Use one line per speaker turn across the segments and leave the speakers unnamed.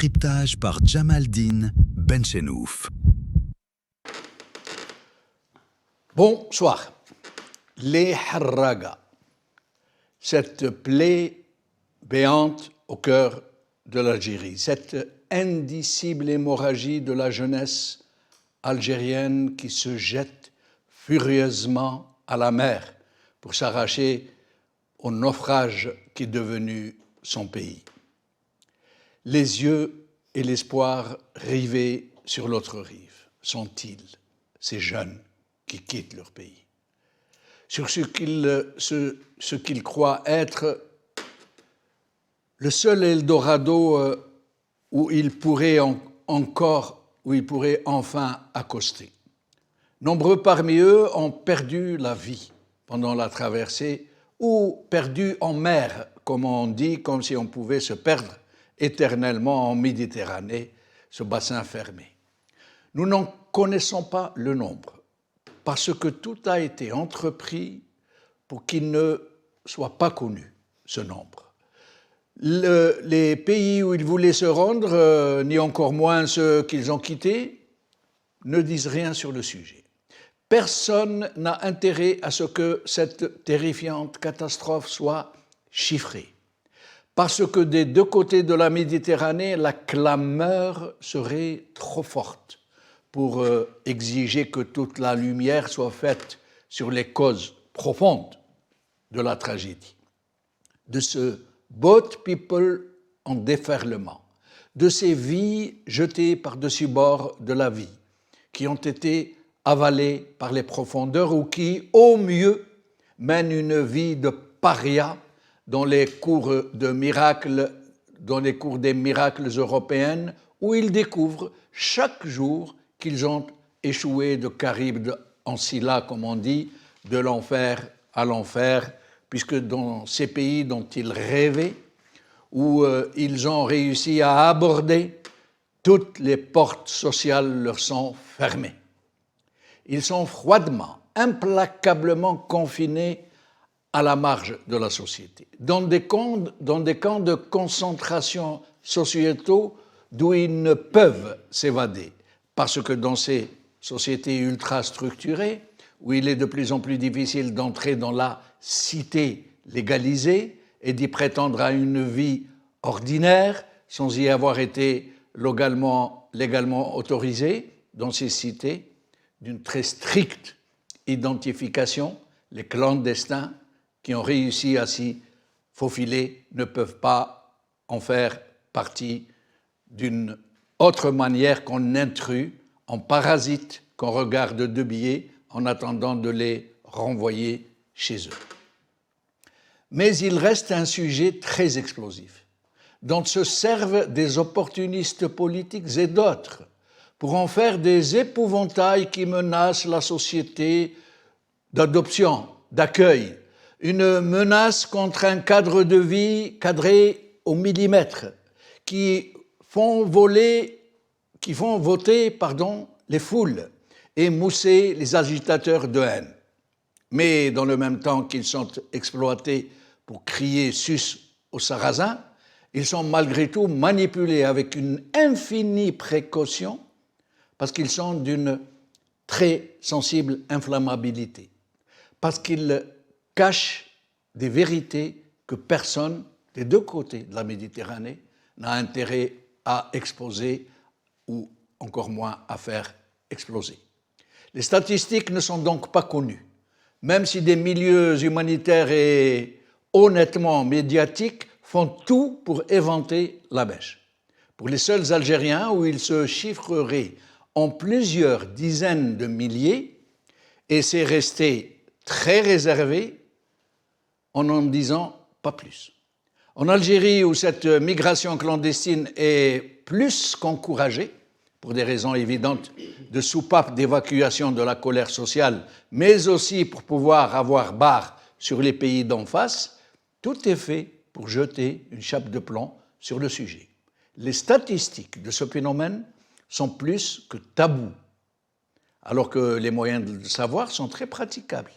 Décryptage par Jamaldine Benchenouf.
Bonsoir. Les Harraga, cette plaie béante au cœur de l'Algérie, cette indicible hémorragie de la jeunesse algérienne qui se jette furieusement à la mer pour s'arracher au naufrage qui est devenu son pays. Les yeux et l'espoir rivés sur l'autre rive sont-ils ces jeunes qui quittent leur pays? Sur ce qu'ils croient être le seul Eldorado où ils pourraient enfin accoster. Nombreux parmi eux ont perdu la vie pendant la traversée ou perdu en mer, comme on dit, comme si on pouvait se perdre éternellement en Méditerranée, ce bassin fermé. Nous n'en connaissons pas le nombre, parce que tout a été entrepris pour qu'il ne soit pas connu, ce nombre. Les pays où ils voulaient se rendre, ni encore moins ceux qu'ils ont quittés, ne disent rien sur le sujet. Personne n'a intérêt à ce que cette terrifiante catastrophe soit chiffrée, parce que des deux côtés de la Méditerranée, la clameur serait trop forte pour exiger que toute la lumière soit faite sur les causes profondes de la tragédie, de ce boat people en déferlement, de ces vies jetées par-dessus bord de la vie, qui ont été avalées par les profondeurs ou qui, au mieux, mènent une vie de paria dans les cours des miracles européennes, où ils découvrent chaque jour qu'ils ont échoué de Charybde en Scylla, comme on dit, de l'enfer à l'enfer, puisque dans ces pays dont ils rêvaient, où ils ont réussi à aborder, toutes les portes sociales leur sont fermées. Ils sont froidement, implacablement confinés à la marge de la société, dans des camps de concentration sociétaux d'où ils ne peuvent s'évader, parce que dans ces sociétés ultra-structurées, où il est de plus en plus difficile d'entrer dans la cité légalisée et d'y prétendre à une vie ordinaire sans y avoir été légalement autorisé, dans ces cités d'une très stricte identification, les clandestins qui ont réussi à s'y faufiler ne peuvent pas en faire partie d'une autre manière qu'en intrus, en parasite qu'on regarde de biais en attendant de les renvoyer chez eux. Mais il reste un sujet très explosif, dont se servent des opportunistes politiques et d'autres pour en faire des épouvantails qui menacent la société d'adoption, d'accueil, une menace contre un cadre de vie cadré au millimètre, qui font voter les foules et mousser les agitateurs de haine. Mais dans le même temps qu'ils sont exploités pour crier sus aux Sarrasins, ils sont malgré tout manipulés avec une infinie précaution parce qu'ils sont d'une très sensible inflammabilité, parce qu'ils cachent des vérités que personne des deux côtés de la Méditerranée n'a intérêt à exposer ou encore moins à faire exploser. Les statistiques ne sont donc pas connues, même si des milieux humanitaires et honnêtement médiatiques font tout pour éventer la mèche. Pour les seuls Algériens, où ils se chiffreraient en plusieurs dizaines de milliers, et c'est resté très réservé en n'en disant pas plus. En Algérie, où cette migration clandestine est plus qu'encouragée, pour des raisons évidentes de soupape d'évacuation de la colère sociale, mais aussi pour pouvoir avoir barre sur les pays d'en face, tout est fait pour jeter une chape de plomb sur le sujet. Les statistiques de ce phénomène sont plus que tabous, alors que les moyens de le savoir sont très praticables.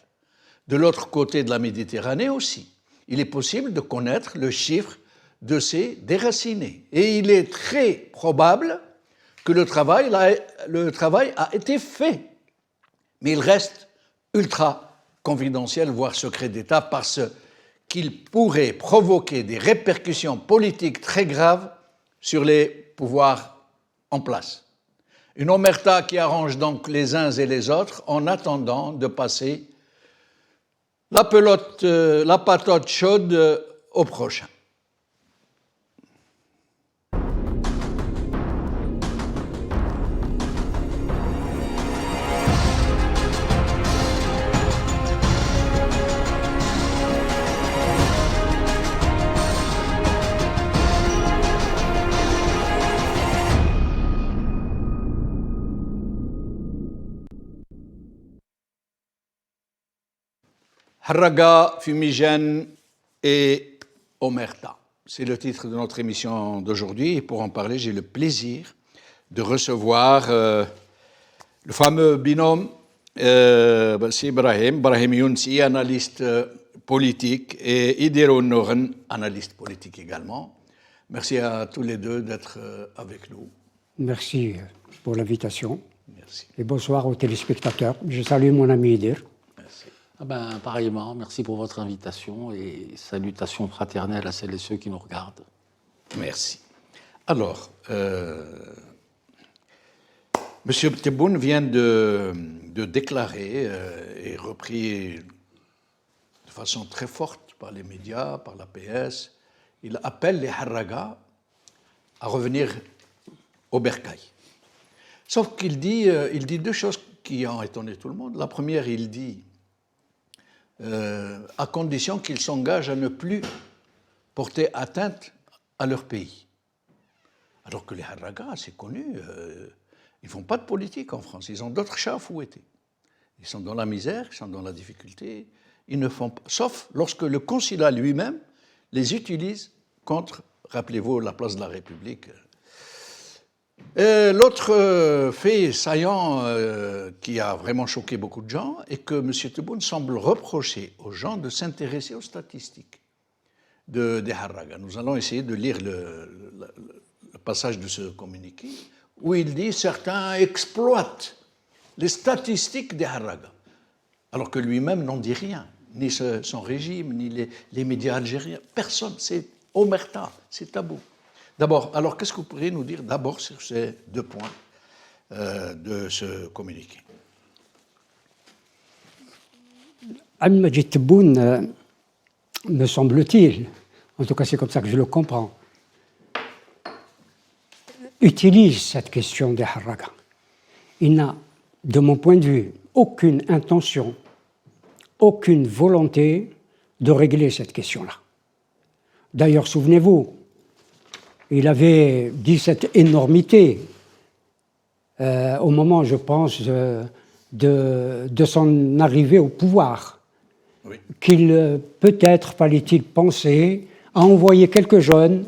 De l'autre côté de la Méditerranée aussi, il est possible de connaître le chiffre de ces déracinés. Et il est très probable que le travail a été fait. Mais il reste ultra confidentiel, voire secret d'État, parce qu'il pourrait provoquer des répercussions politiques très graves sur les pouvoirs en place. Une omerta qui arrange donc les uns et les autres en attendant de passer la patote chaude au prochain. Harraga, fumigène et omerta. C'est le titre de notre émission d'aujourd'hui. Et pour en parler, j'ai le plaisir de recevoir le fameux binôme Brahim Younsi, analyste politique, et Idirou Nouren, analyste politique également. Merci à tous les deux d'être avec nous.
Merci pour l'invitation.
Merci.
Et bonsoir aux téléspectateurs. Je salue mon ami Idir.
Pareillement, merci pour votre invitation et salutations fraternelles à celles et ceux qui nous regardent.
Merci. Alors, M. Tebboune vient de déclarer et repris de façon très forte par les médias, par la PS, il appelle les Harraga à revenir au bercail. Sauf qu'il dit deux choses qui ont étonné tout le monde. La première, il dit à condition qu'ils s'engagent à ne plus porter atteinte à leur pays. Alors que les Harraga, c'est connu, ils ne font pas de politique en France, ils ont d'autres chats à fouetter. Ils sont dans la misère, ils sont dans la difficulté, ils ne font pas, sauf lorsque le consulat lui-même les utilise contre, rappelez-vous, la place de la République. L'autre fait saillant qui a vraiment choqué beaucoup de gens est que M. Tebboune semble reprocher aux gens de s'intéresser aux statistiques des Harraga. Nous allons essayer de lire le passage de ce communiqué où il dit « Certains exploitent les statistiques des Harraga », alors que lui-même n'en dit rien, ni son régime, ni les médias algériens. Personne, c'est omerta, c'est tabou. D'abord, alors qu'est-ce que vous pourriez nous dire d'abord sur ces deux points de ce communiqué?
Al-Majid Tebboune, me semble-t-il, en tout cas c'est comme ça que je le comprends, utilise cette question des Harraga. Il n'a, de mon point de vue, aucune intention, aucune volonté de régler cette question-là. D'ailleurs, souvenez-vous, il avait dit cette énormité au moment, je pense, de son arrivée au pouvoir, oui. Qu'il peut-être fallait-il penser à envoyer quelques jeunes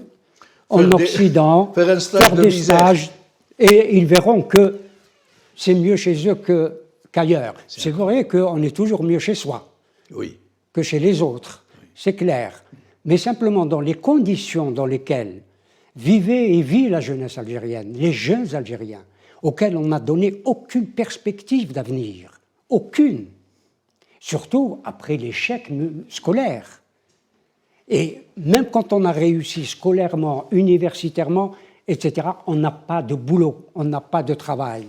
en Occident, faire des stages, et ils verront que c'est mieux chez eux qu'ailleurs. C'est vrai qu'on est toujours mieux chez soi que chez les autres, c'est clair. Mais simplement dans les conditions dans lesquelles vivait et vit la jeunesse algérienne, les jeunes Algériens, auxquels on n'a donné aucune perspective d'avenir, aucune, surtout après l'échec scolaire. Et même quand on a réussi scolairement, universitairement, etc., on n'a pas de boulot, on n'a pas de travail.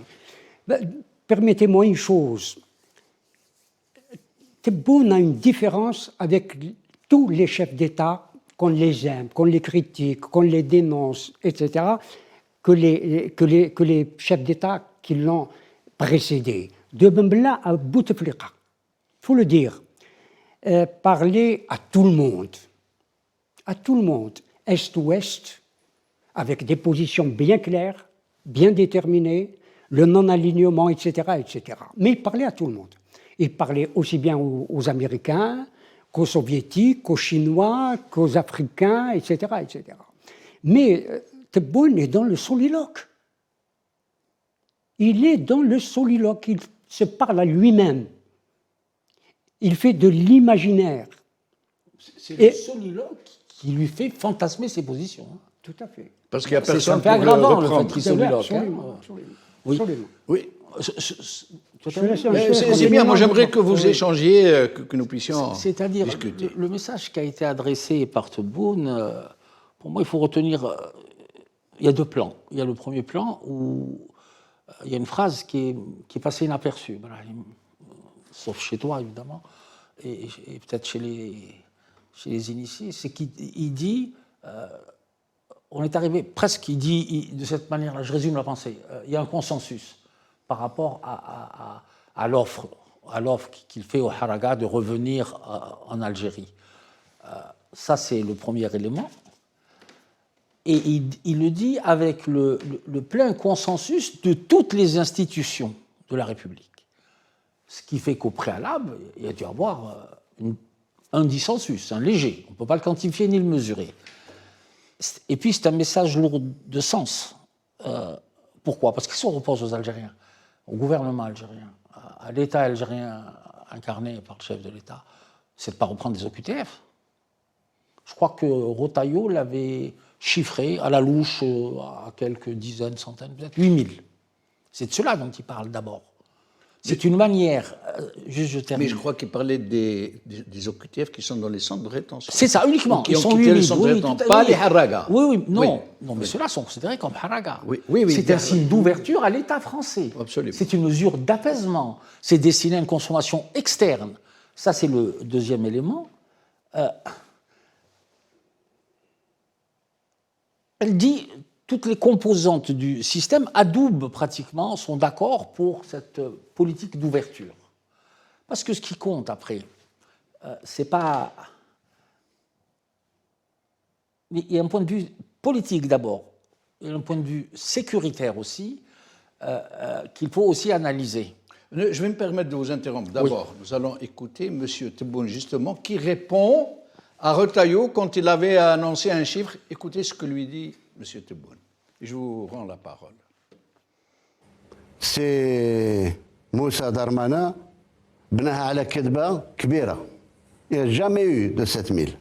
Permettez-moi une chose, Tebboune a une différence avec tous les chefs d'État, qu'on les aime, qu'on les critique, qu'on les dénonce, etc., que les chefs d'État qui l'ont précédé. De Benbella à Bouteflika, il faut le dire, parler à tout le monde, est-ouest, avec des positions bien claires, bien déterminées, le non-alignement, etc., etc. Mais il parlait à tout le monde. Il parlait aussi bien aux Américains, qu'aux Soviétiques, qu'aux Chinois, qu'aux Africains, etc., etc. Mais Tebboune est dans le soliloque. Il est dans le soliloque, il se parle à lui-même. Il fait de l'imaginaire.
C'est le soliloque qui lui fait fantasmer ses positions.
Tout à fait.
Parce qu'il n'y a
C'est
personne
un peu
pour le
aggravant le fait
reprendre.
qu'il soliloque.
Absolument, absolument.
Oui.
Absolument.
Oui.
Je
C'est bien, moi j'aimerais que vous échangiez, que nous puissions
C'est-à-dire,
discuter.
le message qui a été adressé par Tebboune, pour moi, il faut retenir, il y a deux plans. Il y a le premier plan où il y a une phrase qui est passée inaperçue, Brahim, sauf chez toi, évidemment, et peut-être chez les initiés, c'est qu'il dit, on est arrivé presque, il dit de cette manière-là, je résume la pensée, il y a un consensus par rapport à l'offre qu'il fait au Haraga de revenir en Algérie. Ça, c'est le premier élément. Et il le dit avec le plein consensus de toutes les institutions de la République. Ce qui fait qu'au préalable, il y a dû y avoir un dissensus, un léger. On ne peut pas le quantifier ni le mesurer. Et puis, c'est un message lourd de sens. Pourquoi? Parce que si on repose aux Algériens, au gouvernement algérien, à l'État algérien incarné par le chef de l'État, c'est de ne pas reprendre des OQTF. Je crois que Rotaillot l'avait chiffré à la louche à quelques dizaines, centaines, peut-être 8000. C'est de cela dont il parle d'abord. C'est une manière, je termine.
Mais je crois qu'il parlait des OQTF qui sont dans les centres de rétention.
C'est ça, uniquement.
Qui ont quitté les centres de rétention, pas les Haraga.
Oui, non, mais ceux-là sont considérés comme Haraga.
Oui,
c'est un signe d'ouverture à l'État français.
Absolument.
C'est une mesure d'apaisement. C'est destiné à une consommation externe. Ça, c'est le deuxième élément. Elle dit toutes les composantes du système adoubent pratiquement, sont d'accord pour cette politique d'ouverture. Parce que ce qui compte après, c'est pas. Il y a un point de vue politique d'abord, il y a un point de vue sécuritaire aussi, qu'il faut aussi analyser.
Je vais me permettre de vous interrompre. D'abord, nous allons écouter M. Tebboune, justement, qui répond à Rotaillot quand il avait annoncé un chiffre. Écoutez ce que lui dit M. Tebboune. Je vous rends la parole.
C'est Moussa Darmana, بناها على كذبة كبيرة. Il n'y a jamais eu de 7000.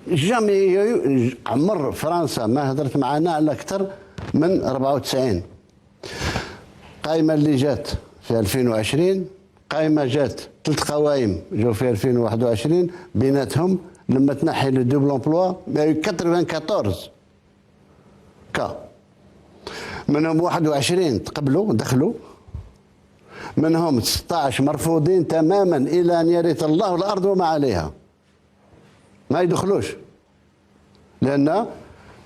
Jamais eu. عمر فرنسا ما هدرت معنا على أكثر من 94. قائمة اللي جات في 2020 قائمة جات 3 قوائم جو في 2021 بيناتهم لما تنحي لو دوبل امبلوا ما يو 94 كا منهم 21 تقبلوا دخلوا منهم 16 مرفوضين تماما الى ان يرث الله الارض وما عليها ما يدخلوش لان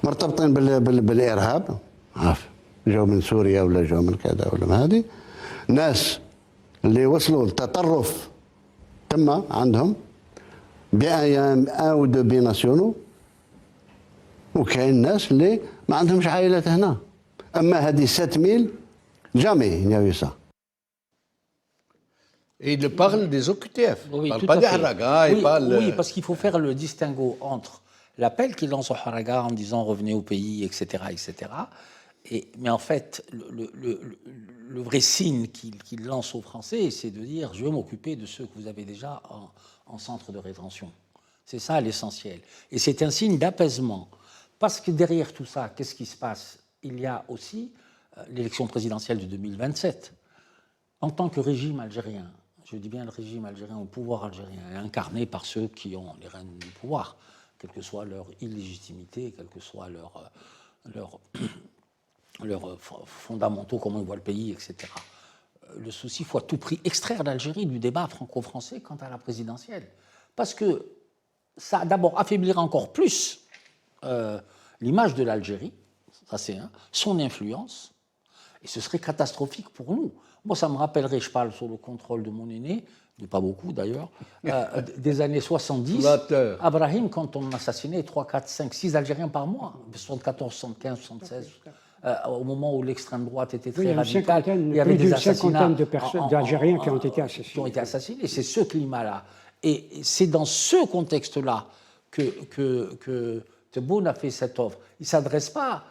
مرتبطين بالارهاب عارف جو من سوريا ولا جو من كذا ولا ما هذه ناس اللي وصلوا للتطرف تم عندهم بأيام او دو بيناسيونو وكاين ناس اللي ما عندهمش عائلات هنا اما هذه 7000 جامي نيا ça.
Et il parle des OQTF.
Oui,
il ne parle
tout
pas
à
des
fait.
Haraga.
Oui, parce qu'il faut faire le distinguo entre l'appel qu'il lance au Haraga en disant revenez au pays, etc., etc. Mais en fait, le vrai signe qu'il lance aux Français, c'est de dire je vais m'occuper de ceux que vous avez déjà en centre de rétention. C'est ça l'essentiel. Et c'est un signe d'apaisement. Parce que derrière tout ça, qu'est-ce qui se passe? Il y a aussi l'élection présidentielle de 2027. En tant que régime algérien, je dis bien le régime algérien, au pouvoir algérien, est incarné par ceux qui ont les rênes du pouvoir, quelle que soit leur illégitimité, quels que soient leurs fondamentaux, comment ils voient le pays, etc. Le souci, il faut à tout prix extraire l'Algérie du débat franco-français quant à la présidentielle. Parce que ça, d'abord, affaiblira encore plus l'image de l'Algérie, ça c'est son influence, et ce serait catastrophique pour nous. Moi, ça me rappellerait, je parle sous le contrôle de mon aîné, de pas beaucoup d'ailleurs, des années 70. Abrahim, quand on assassinait 3, 4, 5, 6 Algériens par mois, 74, 75, 76, au moment où l'extrême droite était très radicale, il y avait des assassinats
d'Algériens qui ont été assassinés.
Qui ont été assassinés. C'est ce climat-là. Et c'est dans ce contexte-là que Tebboune a fait cette offre. Il ne s'adresse pas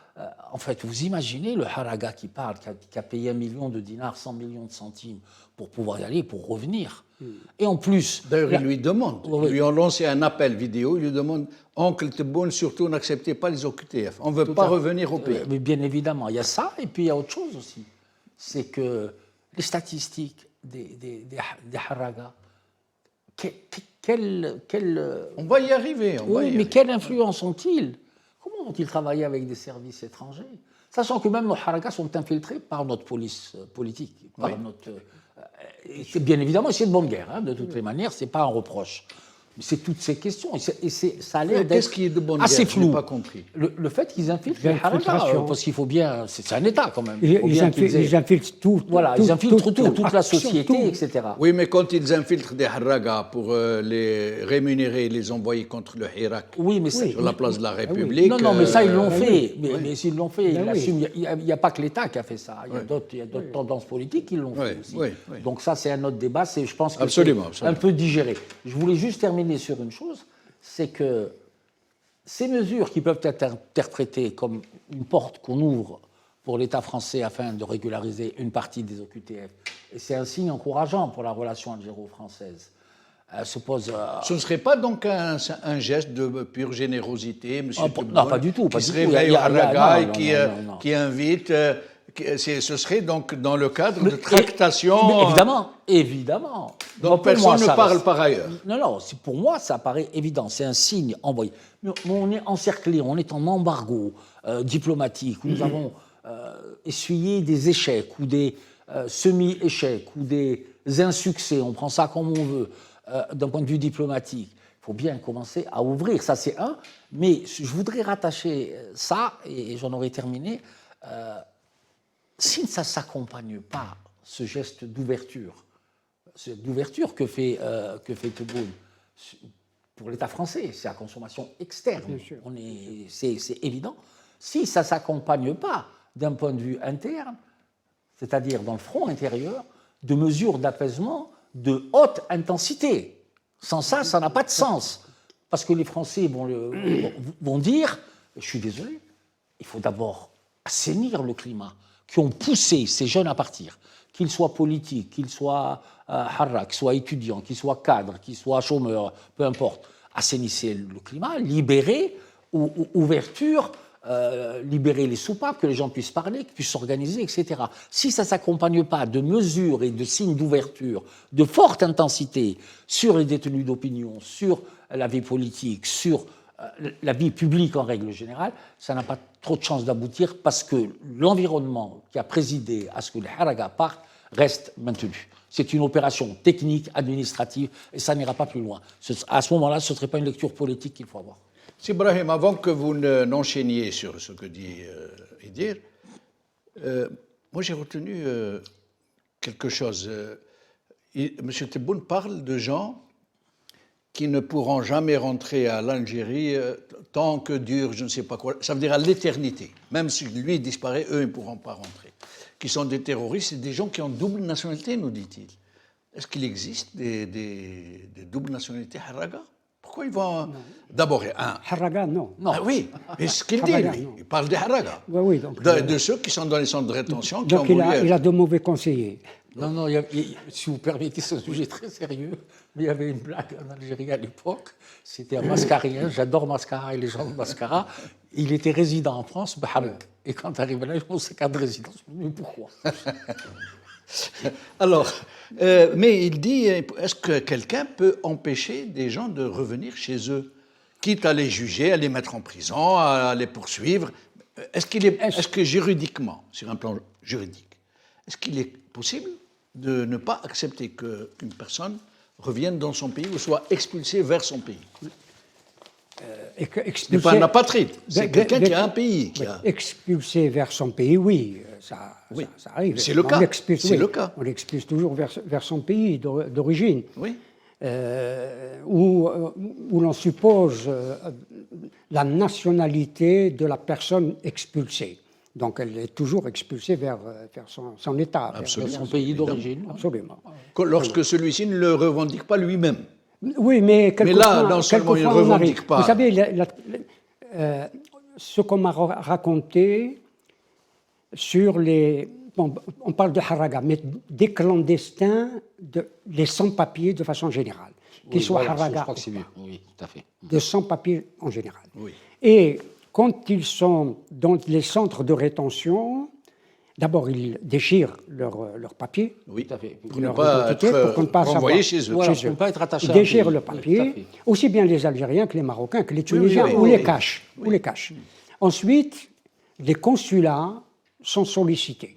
En fait, vous imaginez le haraga qui parle, qui a payé 1 million de dinars, 100 millions de centimes pour pouvoir y aller, pour revenir. Et en plus...
D'ailleurs, ils lui demandent,
Oui.
ils lui ont lancé un appel vidéo, ils lui demandent « Oncle Tebboune, surtout n'acceptez pas les OQTF, on ne veut pas revenir au pays.
Mais bien évidemment, il y a ça, et puis il y a autre chose aussi. C'est que les statistiques des haragas,
On va y arriver, on va y
oui, mais
arriver.
quelle influence ont-ils? Comment vont-ils travailler avec des services étrangers? Sachant que même nos haragas sont infiltrés par notre police politique, par notre... et c'est bien évidemment, c'est de bonne guerre, hein, de toutes les manières, c'est pas un reproche. Mais c'est toutes ces questions, ça a l'air
Qu'est-ce
d'être
qui est de bonne
assez
guerre? Je n'ai
flou.
pas compris.
Le fait qu'ils infiltrent les haragas,
L'infiltration.
parce qu'il faut bien... C'est un État quand même. Il faut bien qu'ils aient-
Ils infiltrent tout.
Voilà, ils infiltrent tout, toute la
action,
société,
tout.
etc.
Oui, mais quand ils infiltrent des haragas pour les rémunérer et les envoyer contre le Hirak
Oui, mais c'est...
sur la place de la République...
Non, non, mais ça, ils l'ont
ben
fait.
oui.
Mais s'ils l'ont fait, ils
Ben oui.
l'assument. Il n'y a pas que l'État qui a fait ça. Il y a d'autres tendances politiques qui l'ont
Oui,
fait aussi.
oui, oui.
Donc ça, c'est un autre débat. Je pense que
Absolument,
c'est
absolument.
un peu digéré. Je voulais juste terminer sur une chose, c'est que ces mesures qui peuvent être interprétées comme une porte qu'on ouvre pour l'État français afin de régulariser une partie des OQTF, et c'est un signe encourageant pour la relation algéro-française, se pose...
Ce ne serait pas donc un geste de pure générosité, M.
Ah,
Tebboune,
non, pas du tout,
qui
pas
se
du tout.
réveille
Il y
au
a-
haraga
non,
et
non.
qui invite... ce serait donc dans le cadre de tractation...
Mais évidemment.
Donc
Moi, pour
personne
moi,
ne
ça
parle
reste-
par ailleurs.
Non, pour moi, ça paraît évident. C'est un signe envoyé. Mais on est encerclé, on est en embargo diplomatique, où nous avons essuyé des échecs ou des semi-échecs ou des insuccès, on prend ça comme on veut, d'un point de vue diplomatique. Il faut bien commencer à ouvrir, ça c'est un. Mais je voudrais rattacher ça, et j'en aurai terminé, si ça ne s'accompagne pas, ce geste d'ouverture que fait Tebboune pour l'État français, c'est la consommation externe,
Bien sûr.
c'est évident. Si ça ne s'accompagne pas d'un point de vue interne, c'est-à-dire dans le front intérieur, de mesures d'apaisement de haute intensité. Sans ça, ça n'a pas de sens. Parce que les Français vont dire, je suis désolé, il faut d'abord assainir le climat, qui ont poussé ces jeunes à partir, qu'ils soient politiques, qu'ils soient harrak, qu'ils soient étudiants, qu'ils soient cadres, qu'ils soient chômeurs, peu importe. Assainissez le climat, libérez, ouverture, libérer les soupapes, que les gens puissent parler, qu'ils puissent s'organiser, etc. Si ça ne s'accompagne pas de mesures et de signes d'ouverture de forte intensité sur les détenus d'opinion, sur la vie politique, sur la vie publique en règle générale, ça n'a pas trop de chances d'aboutir parce que l'environnement qui a présidé à ce que les haragas partent reste maintenu. C'est une opération technique, administrative, et ça n'ira pas plus loin. À ce moment-là, ce ne serait pas une lecture politique qu'il faut avoir.
Ibrahim, avant que vous n'enchaîniez sur ce que dit Idir, moi j'ai retenu quelque chose. M. Tebboune parle de gens qui ne pourront jamais rentrer à l'Algérie tant que dure je ne sais pas quoi. Ça veut dire à l'éternité. Même si lui disparaît, eux ne pourront pas rentrer. Qui sont des terroristes et des gens qui ont double nationalité, nous dit-il. Est-ce qu'il existe des doubles nationalités haraga? Pourquoi ils vont... D'abord,
Haraga, non.
Ah oui, mais ce qu'il dit,
Haraga,
lui,
non.
il parle des haragas.
Oui, donc,
De ceux qui sont dans les centres de rétention, qui ont
Donc
voulu
il a
être.
de mauvais conseillers.
Non, si vous permettez, c'est un sujet très sérieux, mais il y avait une blague en Algérie à l'époque, c'était un mascarien, j'adore Mascara et les gens de Mascara, il était résident en France, et quand arrive là, il pose sa carte de résidence, mais pourquoi?
Alors, mais il dit, est-ce que quelqu'un peut empêcher des gens de revenir chez eux, quitte à les juger, à les mettre en prison, à les poursuivre? Est-ce que juridiquement, sur un plan juridique, est-ce qu'il est possible de ne pas accepter qu'une personne revienne dans son pays ou soit expulsée vers son pays? Ce n'est pas un apatride, c'est quelqu'un qui a un pays.
Expulsé vers son pays, oui, ça arrive.
C'est le cas. C'est le cas.
On l'expulse toujours vers son pays d'origine.
Oui.
Où l'on suppose la nationalité de la personne expulsée. Donc elle est toujours expulsée vers son État.
Absolument.
Son pays d'origine.
Absolument.
Lorsque celui-ci ne le revendique pas lui-même.
Oui, mais
là, non seulement il ne revendique pas.
Vous savez, ce qu'on m'a raconté sur les... Bon, on parle de Haraga, mais des clandestins, les sans-papiers de façon générale, qu'ils soient
voilà,
Haraga
je crois que
ou
c'est
pas,
mieux. Oui, tout à fait.
de sans-papiers en général.
Oui.
Et quand ils sont dans les centres de rétention, d'abord ils déchirent leur papier,
Oui.
Tout à fait.
Pour ne
leur
pas
identité,
être
pour qu'on ne pas
renvoyé
savoir.
chez eux.
Voilà,
Chez
pour ne pas être attaché
Ils
à un
déchirent
pays.
le
Oui, tout à
papier,
fait.
aussi bien les Algériens que les Marocains, que les Tunisiens,
oui,
ou
oui,
les
oui.
cachent. Ou les cachent. Ensuite, les consulats sont sollicités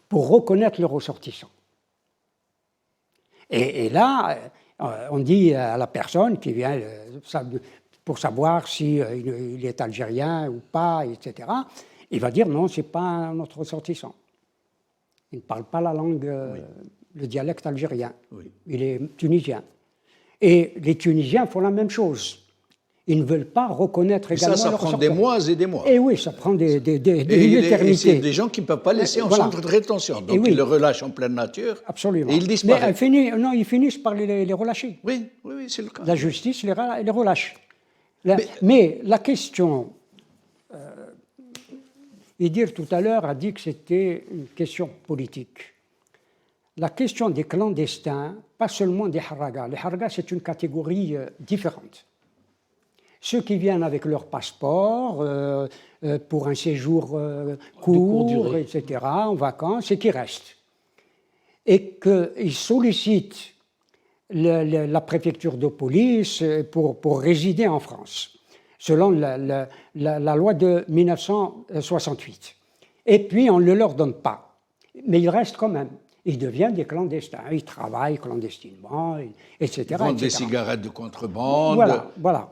pour reconnaître leurs ressortissants. Et là, on dit à la personne qui vient pour savoir si il est algérien ou pas, etc., il va dire non, ce n'est pas notre ressortissant. Il ne parle pas la langue, le dialecte algérien.
Oui.
Il est tunisien. Et les Tunisiens font la même chose. Ils ne veulent pas reconnaître également
Ça
leur
prend des mois et des mois.
Et oui, ça prend une
Et
éternité.
c'est des gens qui ne peuvent pas laisser en
Voilà.
centre de rétention. Donc
oui.
ils le relâchent en pleine nature.
Absolument.
Et ils disparaissent.
Mais ils finissent par les relâcher.
Oui, c'est le cas.
La justice les relâche. Mais la question, Idir tout à l'heure a dit que c'était une question politique. La question des clandestins, pas seulement des haragas. Les haragas, c'est une catégorie différente. Ceux qui viennent avec leur passeport pour un séjour court, etc., en vacances, et qui restent. Et qu'ils sollicitent la préfecture de police pour résider en France, selon la loi de 1968. Et puis, on ne le leur donne pas. Mais ils restent quand même. Ils deviennent des clandestins. Ils travaillent clandestinement, etc.
Ils vendent des cigarettes de contrebande.
Voilà.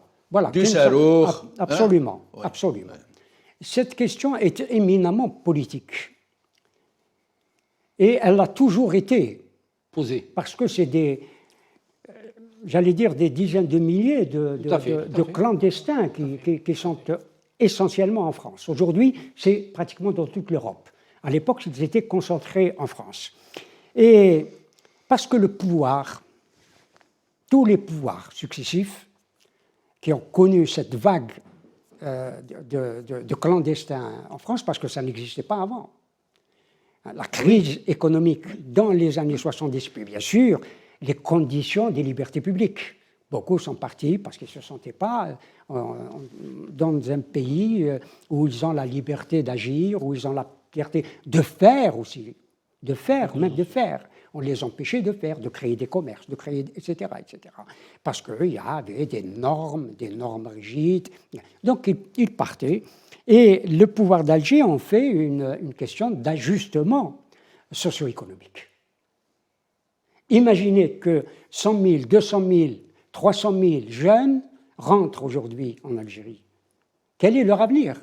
Du sarour.
Absolument,
Hein?
absolument.
Ouais.
Cette question est éminemment politique. Et elle a toujours été.
Posé.
Parce que c'est j'allais dire, des dizaines de milliers de clandestins qui sont essentiellement en France. Aujourd'hui, c'est pratiquement dans toute l'Europe. À l'époque, ils étaient concentrés en France. Et parce que le pouvoir, tous les pouvoirs successifs qui ont connu cette vague de clandestins en France, parce que ça n'existait pas avant. La crise économique dans les années 70, puis bien sûr, les conditions des libertés publiques. Beaucoup sont partis parce qu'ils ne se sentaient pas dans un pays où ils ont la liberté d'agir, où ils ont la liberté de faire aussi, même de faire. On les empêchait de faire, de créer des commerces, de créer, etc., etc. Parce qu'il y avait des normes rigides. Donc, ils partaient. Et le pouvoir d'Alger en fait une question d'ajustement socio-économique. Imaginez que 100 000, 200 000, 300 000 jeunes rentrent aujourd'hui en Algérie. Quel est leur avenir?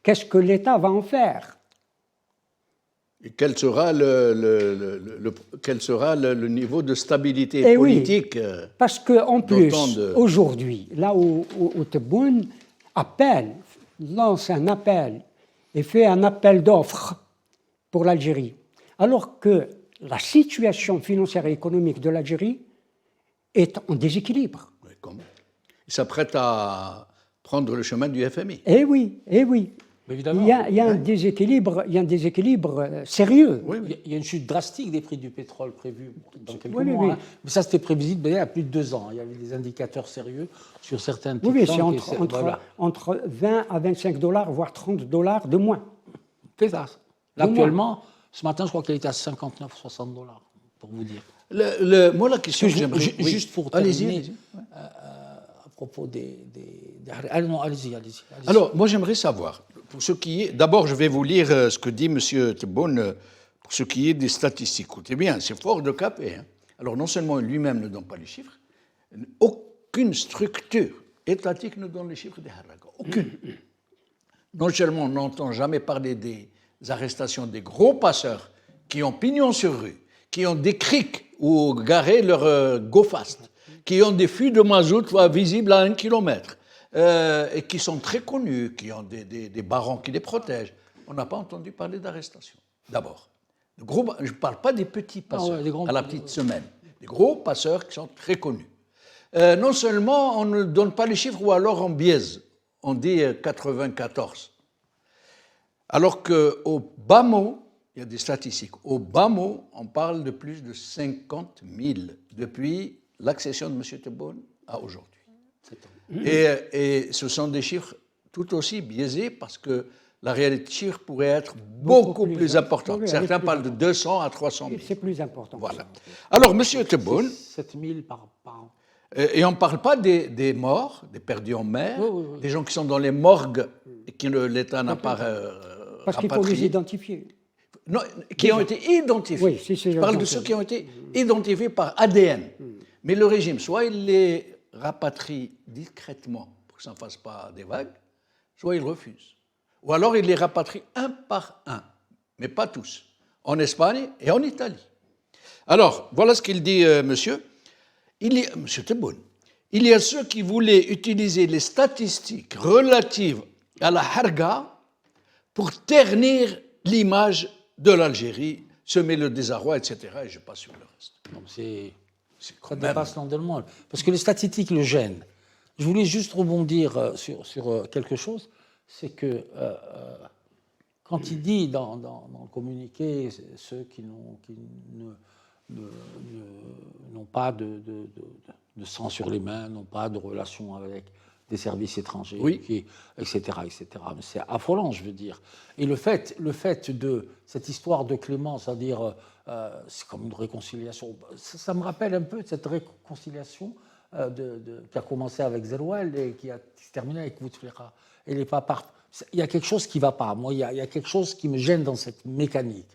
Qu'est-ce que l'État va en faire?
Et quel sera le niveau de stabilité politique?
Oui, parce qu'en plus, aujourd'hui, là où Tebboune lance un appel et fait un appel d'offres pour l'Algérie, alors que la situation financière et économique de l'Algérie est en déséquilibre.
Il s'apprête à prendre le chemin du FMI.
Eh oui.
Évidemment.
Il y a un déséquilibre sérieux.
Oui.
Il y a une chute drastique des prix du pétrole prévue dans quelques
Oui.
mois. Hein. Mais ça, c'était prévisible il y a plus de 2 ans. Il y avait des indicateurs sérieux sur certaines
Oui, c'est
voilà.
entre 20 à 25 $, voire 30 $ de moins.
C'est ça. Là, actuellement, ce matin, je crois qu'elle était à 59, 60 $, pour vous dire.
Moi, la question que j'aimerais...
Juste pour terminer, à propos des... Non, allez-y.
Alors, moi, j'aimerais savoir, pour ce qui est... D'abord, je vais vous lire ce que dit M. Tebboune pour ce qui est des statistiques. Écoutez bien, c'est fort de caper. Hein. Alors, non seulement lui-même ne donne pas les chiffres, aucune structure étatique ne donne les chiffres des haragas. Aucune. Non seulement on n'entend jamais parler des arrestations des gros passeurs qui ont pignon sur rue, qui ont des criques où garer leur go-fast, qui ont des fûts de mazout visibles à 1 kilomètre, et qui sont très connus, qui ont des barons qui les protègent. On n'a pas entendu parler d'arrestation. D'abord, je ne parle pas des petits passeurs à la petite semaine, des gros passeurs qui sont très connus. Non seulement on ne donne pas les chiffres, ou alors on biaise. on dit 94. Alors qu'au bas mot, il y a des statistiques, au bas mot, on parle de plus de 50 000 depuis l'accession de M. Tebboune à aujourd'hui. Et ce sont des chiffres tout aussi biaisés parce que la réalité des chiffres pourrait être beaucoup plus importante. Certains parlent de 200 à 300 000.
C'est plus important.
Voilà. Alors, M. Tebboune,
7 000 par an.
et on ne parle pas des morts, des perdus en mer, des gens qui sont dans les morgues et que l'État n'a pas
Parce qu'il faut les identifier.
Non, qui ont été identifiés.
Oui, si,
je parle de ceux qui ont été identifiés par ADN. Mais le régime, soit il les rapatrie discrètement pour que ça ne fasse pas des vagues, soit il refuse. Ou alors il les rapatrie un par un, mais pas tous, en Espagne et en Italie. Alors, voilà ce qu'il dit, monsieur. Monsieur Tebboune, il y a ceux qui voulaient utiliser les statistiques relatives à la harga pour ternir l'image de l'Algérie, semer le désarroi, etc. Et je passe sur le reste.
Ça dépasse l'entendement. Parce que les statistiques le gênent. Je voulais juste rebondir sur quelque chose, c'est que quand il dit dans le communiqué ceux qui n'ont pas de sang sur les mains, n'ont pas de relation avec des services étrangers,
oui.
etc. Mais c'est affolant, je veux dire. Et le fait de cette histoire de clémence, c'est-à-dire c'est comme une réconciliation, ça me rappelle un peu cette réconciliation qui a commencé avec Zerouel et qui se terminée avec Bouteflika. Il y a quelque chose qui ne va pas. Moi, il y a quelque chose qui me gêne dans cette mécanique.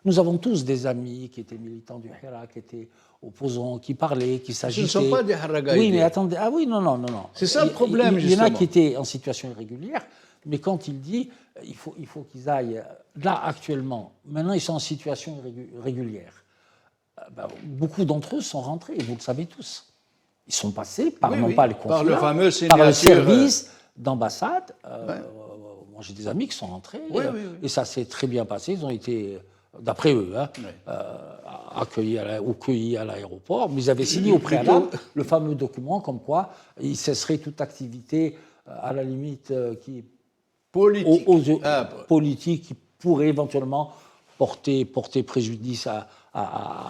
Nous avons tous des amis qui étaient militants du Hira, qui étaient opposants, qui parlaient, qui s'agitaient.
Ce ne sont pas des Haragaïdes.
Oui, mais attendez. Ah oui, non.
C'est ça le problème,
Il y en a qui étaient en situation irrégulière, mais quand il dit il faut qu'ils aillent là actuellement, maintenant ils sont en situation régulière. Beaucoup d'entre eux sont rentrés, vous le savez tous. Ils sont passés par pas le consulat,
par le fameux
par le service d'ambassade. Moi j'ai des amis qui sont rentrés et ça s'est très bien passé. Ils ont été, d'après eux, accueillis ou cueillis à l'aéroport, mais ils avaient signé au préalable le fameux document comme quoi ils cesseraient toute activité à la limite qui politique qui pourrait éventuellement porter préjudice à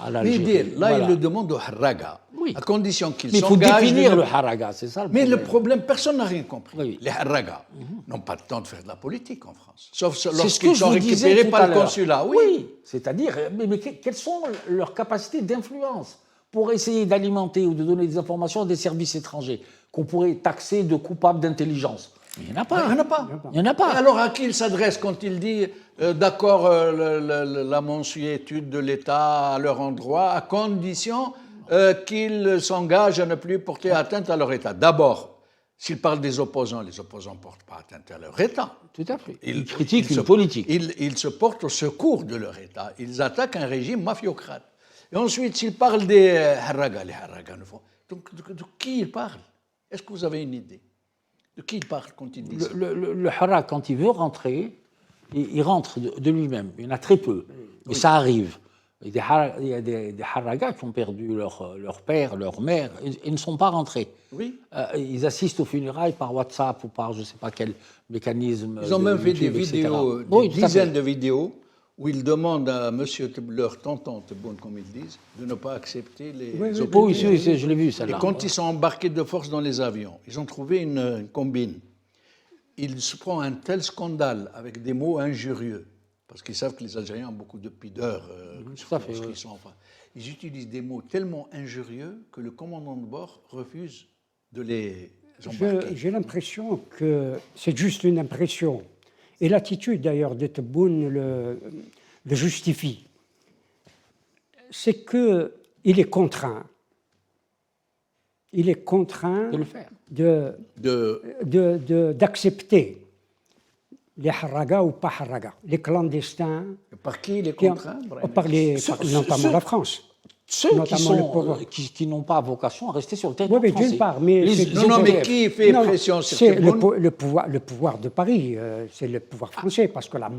l'Algérie.
Mais là, il le demande au Haraga, à condition qu'il s'engage.
Mais il faut définir le Haraga, c'est ça le problème.
Mais le problème, personne n'a rien compris.
Oui.
Les Haraga n'ont pas le temps de faire de la politique en France, sauf lorsqu'ils sont récupérés par le consulat.
Oui, c'est-à-dire, mais quelles sont leurs capacités d'influence pour essayer d'alimenter ou de donner des informations à des services étrangers qu'on pourrait taxer de coupables d'intelligence? Il n'y en a pas. Il n'y en a pas.
Alors à qui il s'adresse quand il dit d'accord la mansuétude de l'État à leur endroit, à condition qu'ils s'engagent à ne plus porter atteinte à leur État? D'abord, s'il parle des opposants, les opposants ne portent pas atteinte à leur État.
Tout à fait. Ils critiquent une politique.
Ils se portent au secours de leur État. Ils attaquent un régime mafiocrate. Et ensuite, s'il parle des Haraga, les Haraga ne font. Donc, de qui il parle? Est-ce que vous avez une idée? De qui il parle quand il dit ça?
Le Hara, quand il veut rentrer, il rentre de lui-même. Il y en a très peu. Mais ça arrive. Il y a des Haragas qui ont perdu leur père, leur mère, et ne sont pas rentrés.
Oui.
Ils assistent aux funérailles par WhatsApp ou par je ne sais pas quel mécanisme.
Ils ont même fait des vidéos, des dizaines de vidéos, où ils demandent à leur tonton Tebboune, comme ils disent, de ne pas accepter les opposants.
Oui, je l'ai vu, celle-là.
Et quand ils sont embarqués de force dans les avions, ils ont trouvé une combine. Ils se prennent un tel scandale avec des mots injurieux, parce qu'ils savent que les Algériens ont beaucoup de pudeur. Ils utilisent des mots tellement injurieux que le commandant de bord refuse de les embarquer.
J'ai l'impression que c'est juste une impression. Et l'attitude d'ailleurs de Tebboune le justifie. C'est qu'il est contraint. Il est contraint
de le faire.
D'accepter les Haraga ou pas Haraga, les clandestins.
Par qui il est contraint?
Notamment la France.
Ceux
notamment
qui n'ont pas vocation à rester sur le territoire
oui, mais
français.
d'une part, mais
mais qui fait pression sur Tebboune?
le pouvoir de Paris, c'est le pouvoir français, parce que la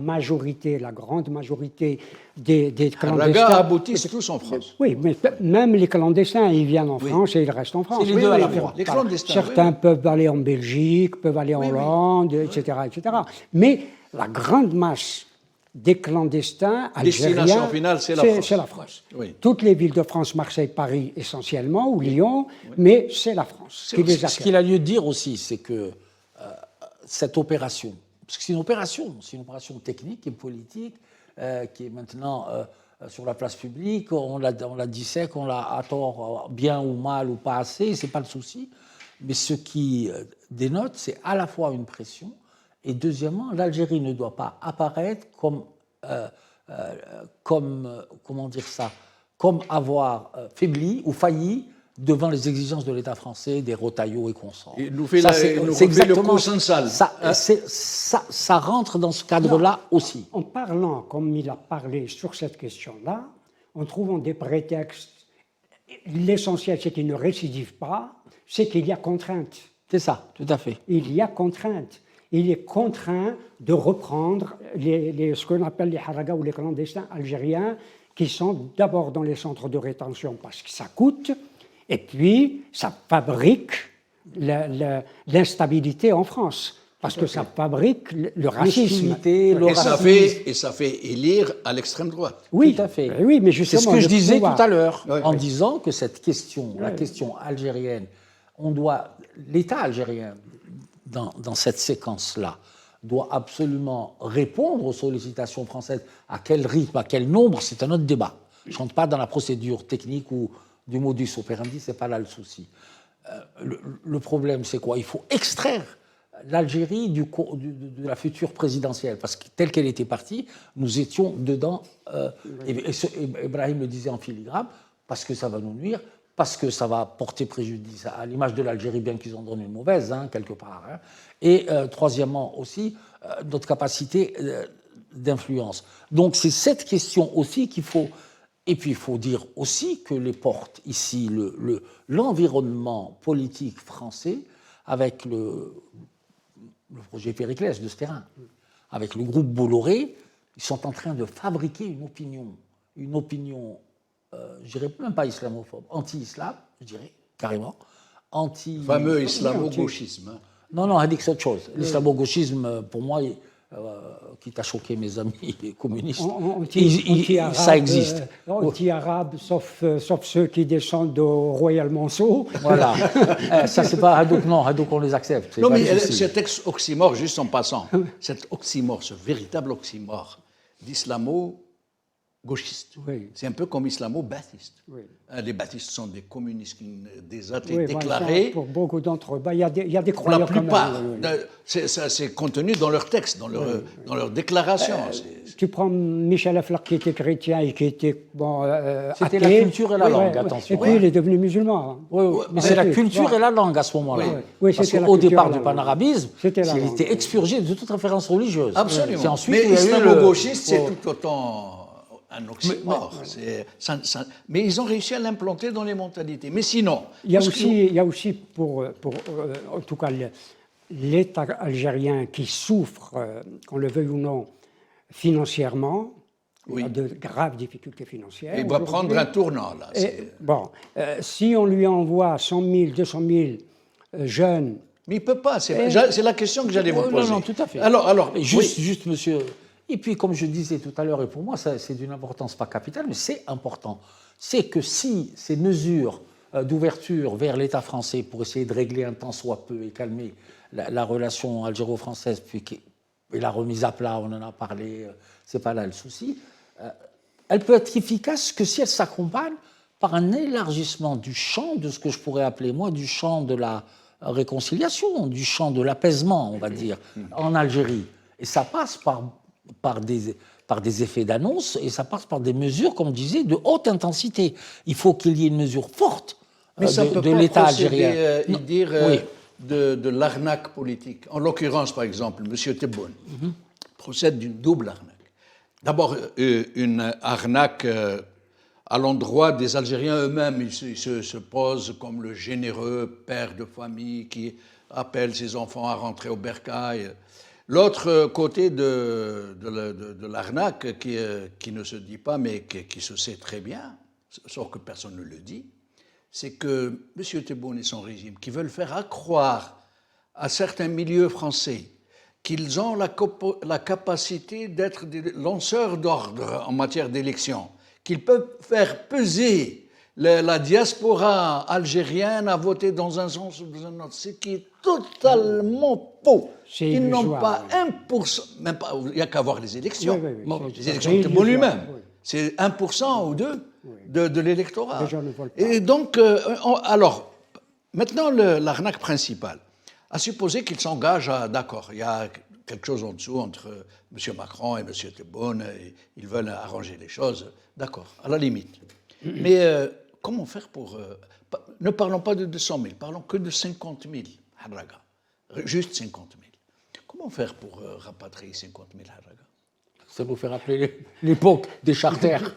grande majorité des clandestins...
Harraga aboutissent tous en France.
Oui, mais même les clandestins, ils viennent en France et ils restent en France.
C'est les deux à la fois.
Les clandestins,
Certains peuvent aller en Belgique, peuvent aller en Hollande, etc., etc. Mais la grande masse des clandestins algériens,
destination finale, c'est la France. Oui.
Toutes les villes de France, Marseille, Paris essentiellement, ou Lyon, mais c'est la France qui les
Ce
accueille.
qu'il a lieu de dire aussi, c'est que cette opération, parce que c'est une opération technique et politique qui est maintenant sur la place publique, on la dissèque, on l'a à tort, bien ou mal ou pas assez, c'est pas le souci. Mais ce qui dénote, c'est à la fois une pression, et deuxièmement, l'Algérie ne doit pas apparaître comme avoir faibli ou failli devant les exigences de l'État français, des Rotaillot et consorts.
Il nous fait le coup sans salle.
Ça rentre dans ce cadre-là aussi.
En parlant, comme il a parlé sur cette question-là, en trouvant des prétextes, l'essentiel, c'est qu'il ne récidive pas, c'est qu'il y a contrainte.
C'est ça, tout à fait.
Il y a contrainte. Il est contraint de reprendre ce qu'on appelle les harragas ou les clandestins algériens, qui sont d'abord dans les centres de rétention parce que ça coûte, et puis ça fabrique l'instabilité en France, parce que ça fabrique le racisme.
Et ça fait élire à l'extrême droite.
Oui,
tout à fait.
Oui, mais justement,
c'est ce que je disais tout à l'heure,
Oui,
en disant que cette question, la question algérienne, l'État algérien, dans cette séquence-là, doit absolument répondre aux sollicitations françaises. À quel rythme, à quel nombre, c'est un autre débat. Je ne rentre pas dans la procédure technique ou du modus operandi, ce n'est pas là le souci. Le problème, c'est quoi? Il faut extraire l'Algérie de la future présidentielle, parce que telle qu'elle était partie, nous étions dedans, et Ibrahim le disait en filigrane, parce que ça va nous nuire, parce que ça va porter préjudice à l'image de l'Algérie, bien qu'ils en donnent une mauvaise, quelque part. Et troisièmement aussi, notre capacité d'influence. Donc c'est cette question aussi qu'il faut... Et puis il faut dire aussi que les portes ici, l'environnement politique français, avec le projet Périclès de ce terrain, avec le groupe Bolloré, ils sont en train de fabriquer une opinion je dirais même pas islamophobe, anti-islam, je dirais, carrément.
Fameux islamo-gauchisme.
Non, elle dit que c'est autre chose. L'islamo-gauchisme, pour moi, quitte à choquer mes amis communistes, ça existe.
Anti-arabe, sauf ceux qui descendent au Royal Monceau.
Voilà. Ça, c'est pas Hadouk, non, Hadouk, on les accepte.
Non, mais cet oxymore, juste en passant, cet oxymore, ce véritable oxymore d'islamo-gauchiste, c'est un peu comme islamo-baptiste. Les baptistes sont des communistes, des athées déclarés.
Pour beaucoup d'entre eux, il y a des croyants.
Pour la plupart, c'est contenu dans leurs textes, dans leurs déclarations.
Tu prends Michel Aflaq qui était chrétien et qui était
c'était
athée.
La culture et la langue, attention.
Et puis il est devenu musulman.
Mais c'est la culture et la langue à ce moment-là. Parce qu'au départ du panarabisme, il était expurgé de toute référence religieuse.
Absolument. Mais islamo-gauchiste, c'est tout autant un oxymore. Mais ils ont réussi à l'implanter dans les mentalités. Mais sinon...
Il y a aussi pour en tout cas, l'État algérien qui souffre, qu'on le veuille ou non, financièrement. Il a de graves difficultés financières.
Il va prendre un tournant, là.
Si on lui envoie 100 000, 200 000 jeunes...
Mais il ne peut pas. C'est la question que j'allais vous poser.
Non, tout à fait.
Alors,
juste, monsieur... Et puis, comme je disais tout à l'heure, et pour moi, c'est d'une importance pas capitale, mais c'est important, c'est que si ces mesures d'ouverture vers l'État français pour essayer de régler un tant soit peu et calmer la relation algéro-française, et la remise à plat, on en a parlé, c'est pas là le souci, elle peut être efficace que si elle s'accompagne par un élargissement du champ de ce que je pourrais appeler, moi, du champ de la réconciliation, du champ de l'apaisement, on va dire, en Algérie. Et ça passe par des effets d'annonce, et ça passe par des mesures, comme je disais, de haute intensité. Il faut qu'il y ait une mesure forte de l'État algérien.
De l'arnaque politique. En l'occurrence, par exemple, M. Tebboune procède d'une double arnaque. D'abord, une arnaque à l'endroit des Algériens eux-mêmes. Ils se posent comme le généreux père de famille qui appelle ses enfants à rentrer au bercail. L'autre côté de l'arnaque, qui ne se dit pas, mais qui se sait très bien, sauf que personne ne le dit, c'est que M. Tebboune et son régime, qui veulent faire accroire à certains milieux français qu'ils ont la capacité d'être des lanceurs d'ordre en matière d'élection, qu'ils peuvent faire peser la diaspora algérienne à voter dans un sens ou dans un autre, ce qui est totalement faux. Ils n'ont pas 1%, même pas, il n'y a qu'à voir les élections. Les élections de Tebboune lui-même. C'est 1% ou 2% de l'électorat. Et donc, alors, maintenant, l'arnaque principale. À supposer qu'ils s'engagent d'accord, il y a quelque chose en dessous entre M. Macron et M. Tebboune, et ils veulent arranger les choses, d'accord, à la limite. Mais comment faire pour... ne parlons pas de 200 000, parlons que de 50 000 harraga, juste 50 000. Comment faire pour rapatrier 50 000 harraga?
Ça vous fait rappeler l'époque des charters.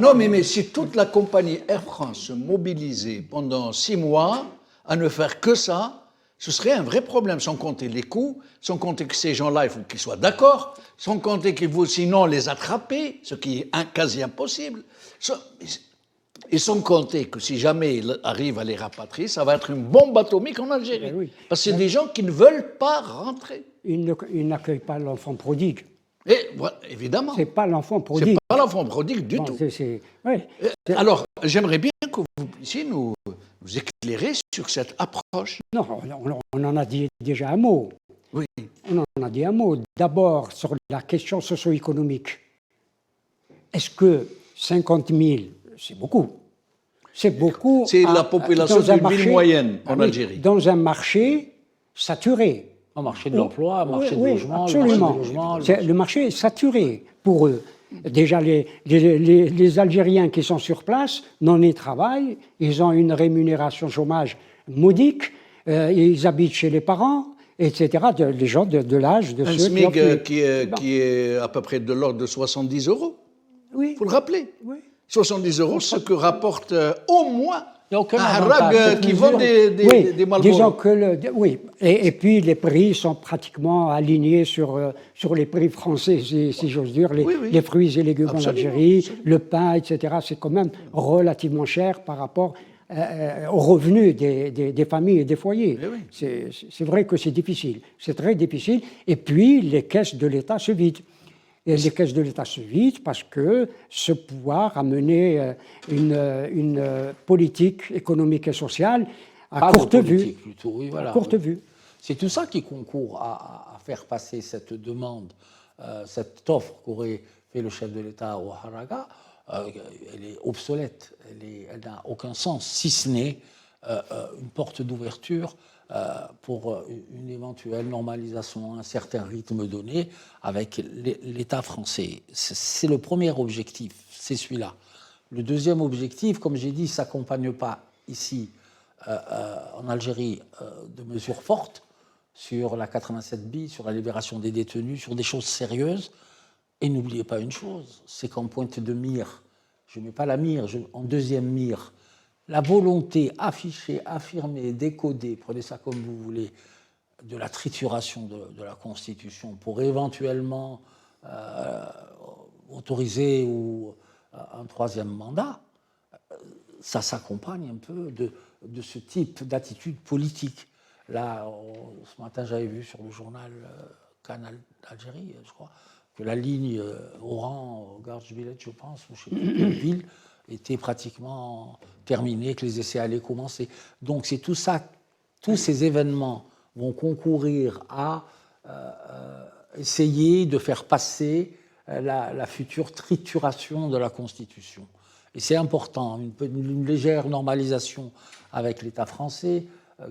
Non, mais si toute la compagnie Air France se mobilisait pendant 6 mois à ne faire que ça, ce serait un vrai problème, sans compter les coûts, sans compter que ces gens-là, il faut qu'ils soient d'accord, sans compter qu'il faut sinon les attraper, ce qui est quasi impossible, et sans compter que si jamais il arrive à les rapatrier, ça va être une bombe atomique en Algérie. Oui. Parce que c'est des gens qui ne veulent pas rentrer.
Ils n'accueillent pas l'enfant prodigue.
Et, voilà, évidemment.
C'est pas l'enfant prodigue.
C'est pas l'enfant prodigue du tout. Alors, j'aimerais bien que vous puissiez nous éclairer sur cette approche.
Non, on en a dit déjà un mot.
Oui.
On en a dit un mot. D'abord, sur la question socio-économique. Est-ce que 50 000, c'est beaucoup? C'est beaucoup.
C'est la population d'une ville moyenne en Algérie.
Dans un marché saturé.
Un marché de l'emploi, un marché de logement.
Absolument. Le marché est saturé pour eux. Déjà, les Algériens qui sont sur place, non, ils travaillent, ils ont une rémunération chômage modique, ils habitent chez les parents, etc. Les gens de l'âge de
un
ceux
SMIC qui est à peu près de l'ordre de 70 €. Oui. Il faut le rappeler. Oui. 70 €, ce que rapporte au moins un harag qui vend des Marlboro.
Disons que oui. Et puis les prix sont pratiquement alignés sur les prix français, si j'ose dire. Les fruits et légumes en Algérie, le pain, etc. C'est quand même relativement cher par rapport aux revenus des familles et des foyers. C'est vrai que c'est difficile. C'est très difficile. Et puis les caisses de l'État se vident. Et les caisses de l'État se vident parce que ce pouvoir a mené une politique économique et sociale à courte vue.
Plutôt, oui, voilà,
à courte vue.
C'est tout ça qui concourt à faire passer cette demande, cette offre qu'aurait fait le chef de l'État au Haraga. Elle est obsolète, elle n'a aucun sens, si ce n'est une porte d'ouverture pour une éventuelle normalisation à un certain rythme donné avec l'État français. C'est le premier objectif, c'est celui-là. Le deuxième objectif, comme j'ai dit, ne s'accompagne pas ici, en Algérie, de mesures fortes sur la 87 bis, sur la libération des détenus, sur des choses sérieuses. Et n'oubliez pas une chose, c'est qu'en pointe de mire, je ne mets pas la mire, en deuxième mire, la volonté affichée, affirmée, décodée, prenez ça comme vous voulez, de la trituration de la Constitution pour éventuellement autoriser un troisième mandat, ça s'accompagne un peu de ce type d'attitude politique. Là, ce matin, j'avais vu sur le journal Canal d'Algérie, je crois, que la ligne Oran, Gare du Village, je pense, ou je ne sais plus quelle ville, était pratiquement terminée, que les essais allaient commencer. Donc c'est tout ça, tous ces événements vont concourir à essayer de faire passer la future trituration de la Constitution. Et c'est important, une légère normalisation avec l'État français,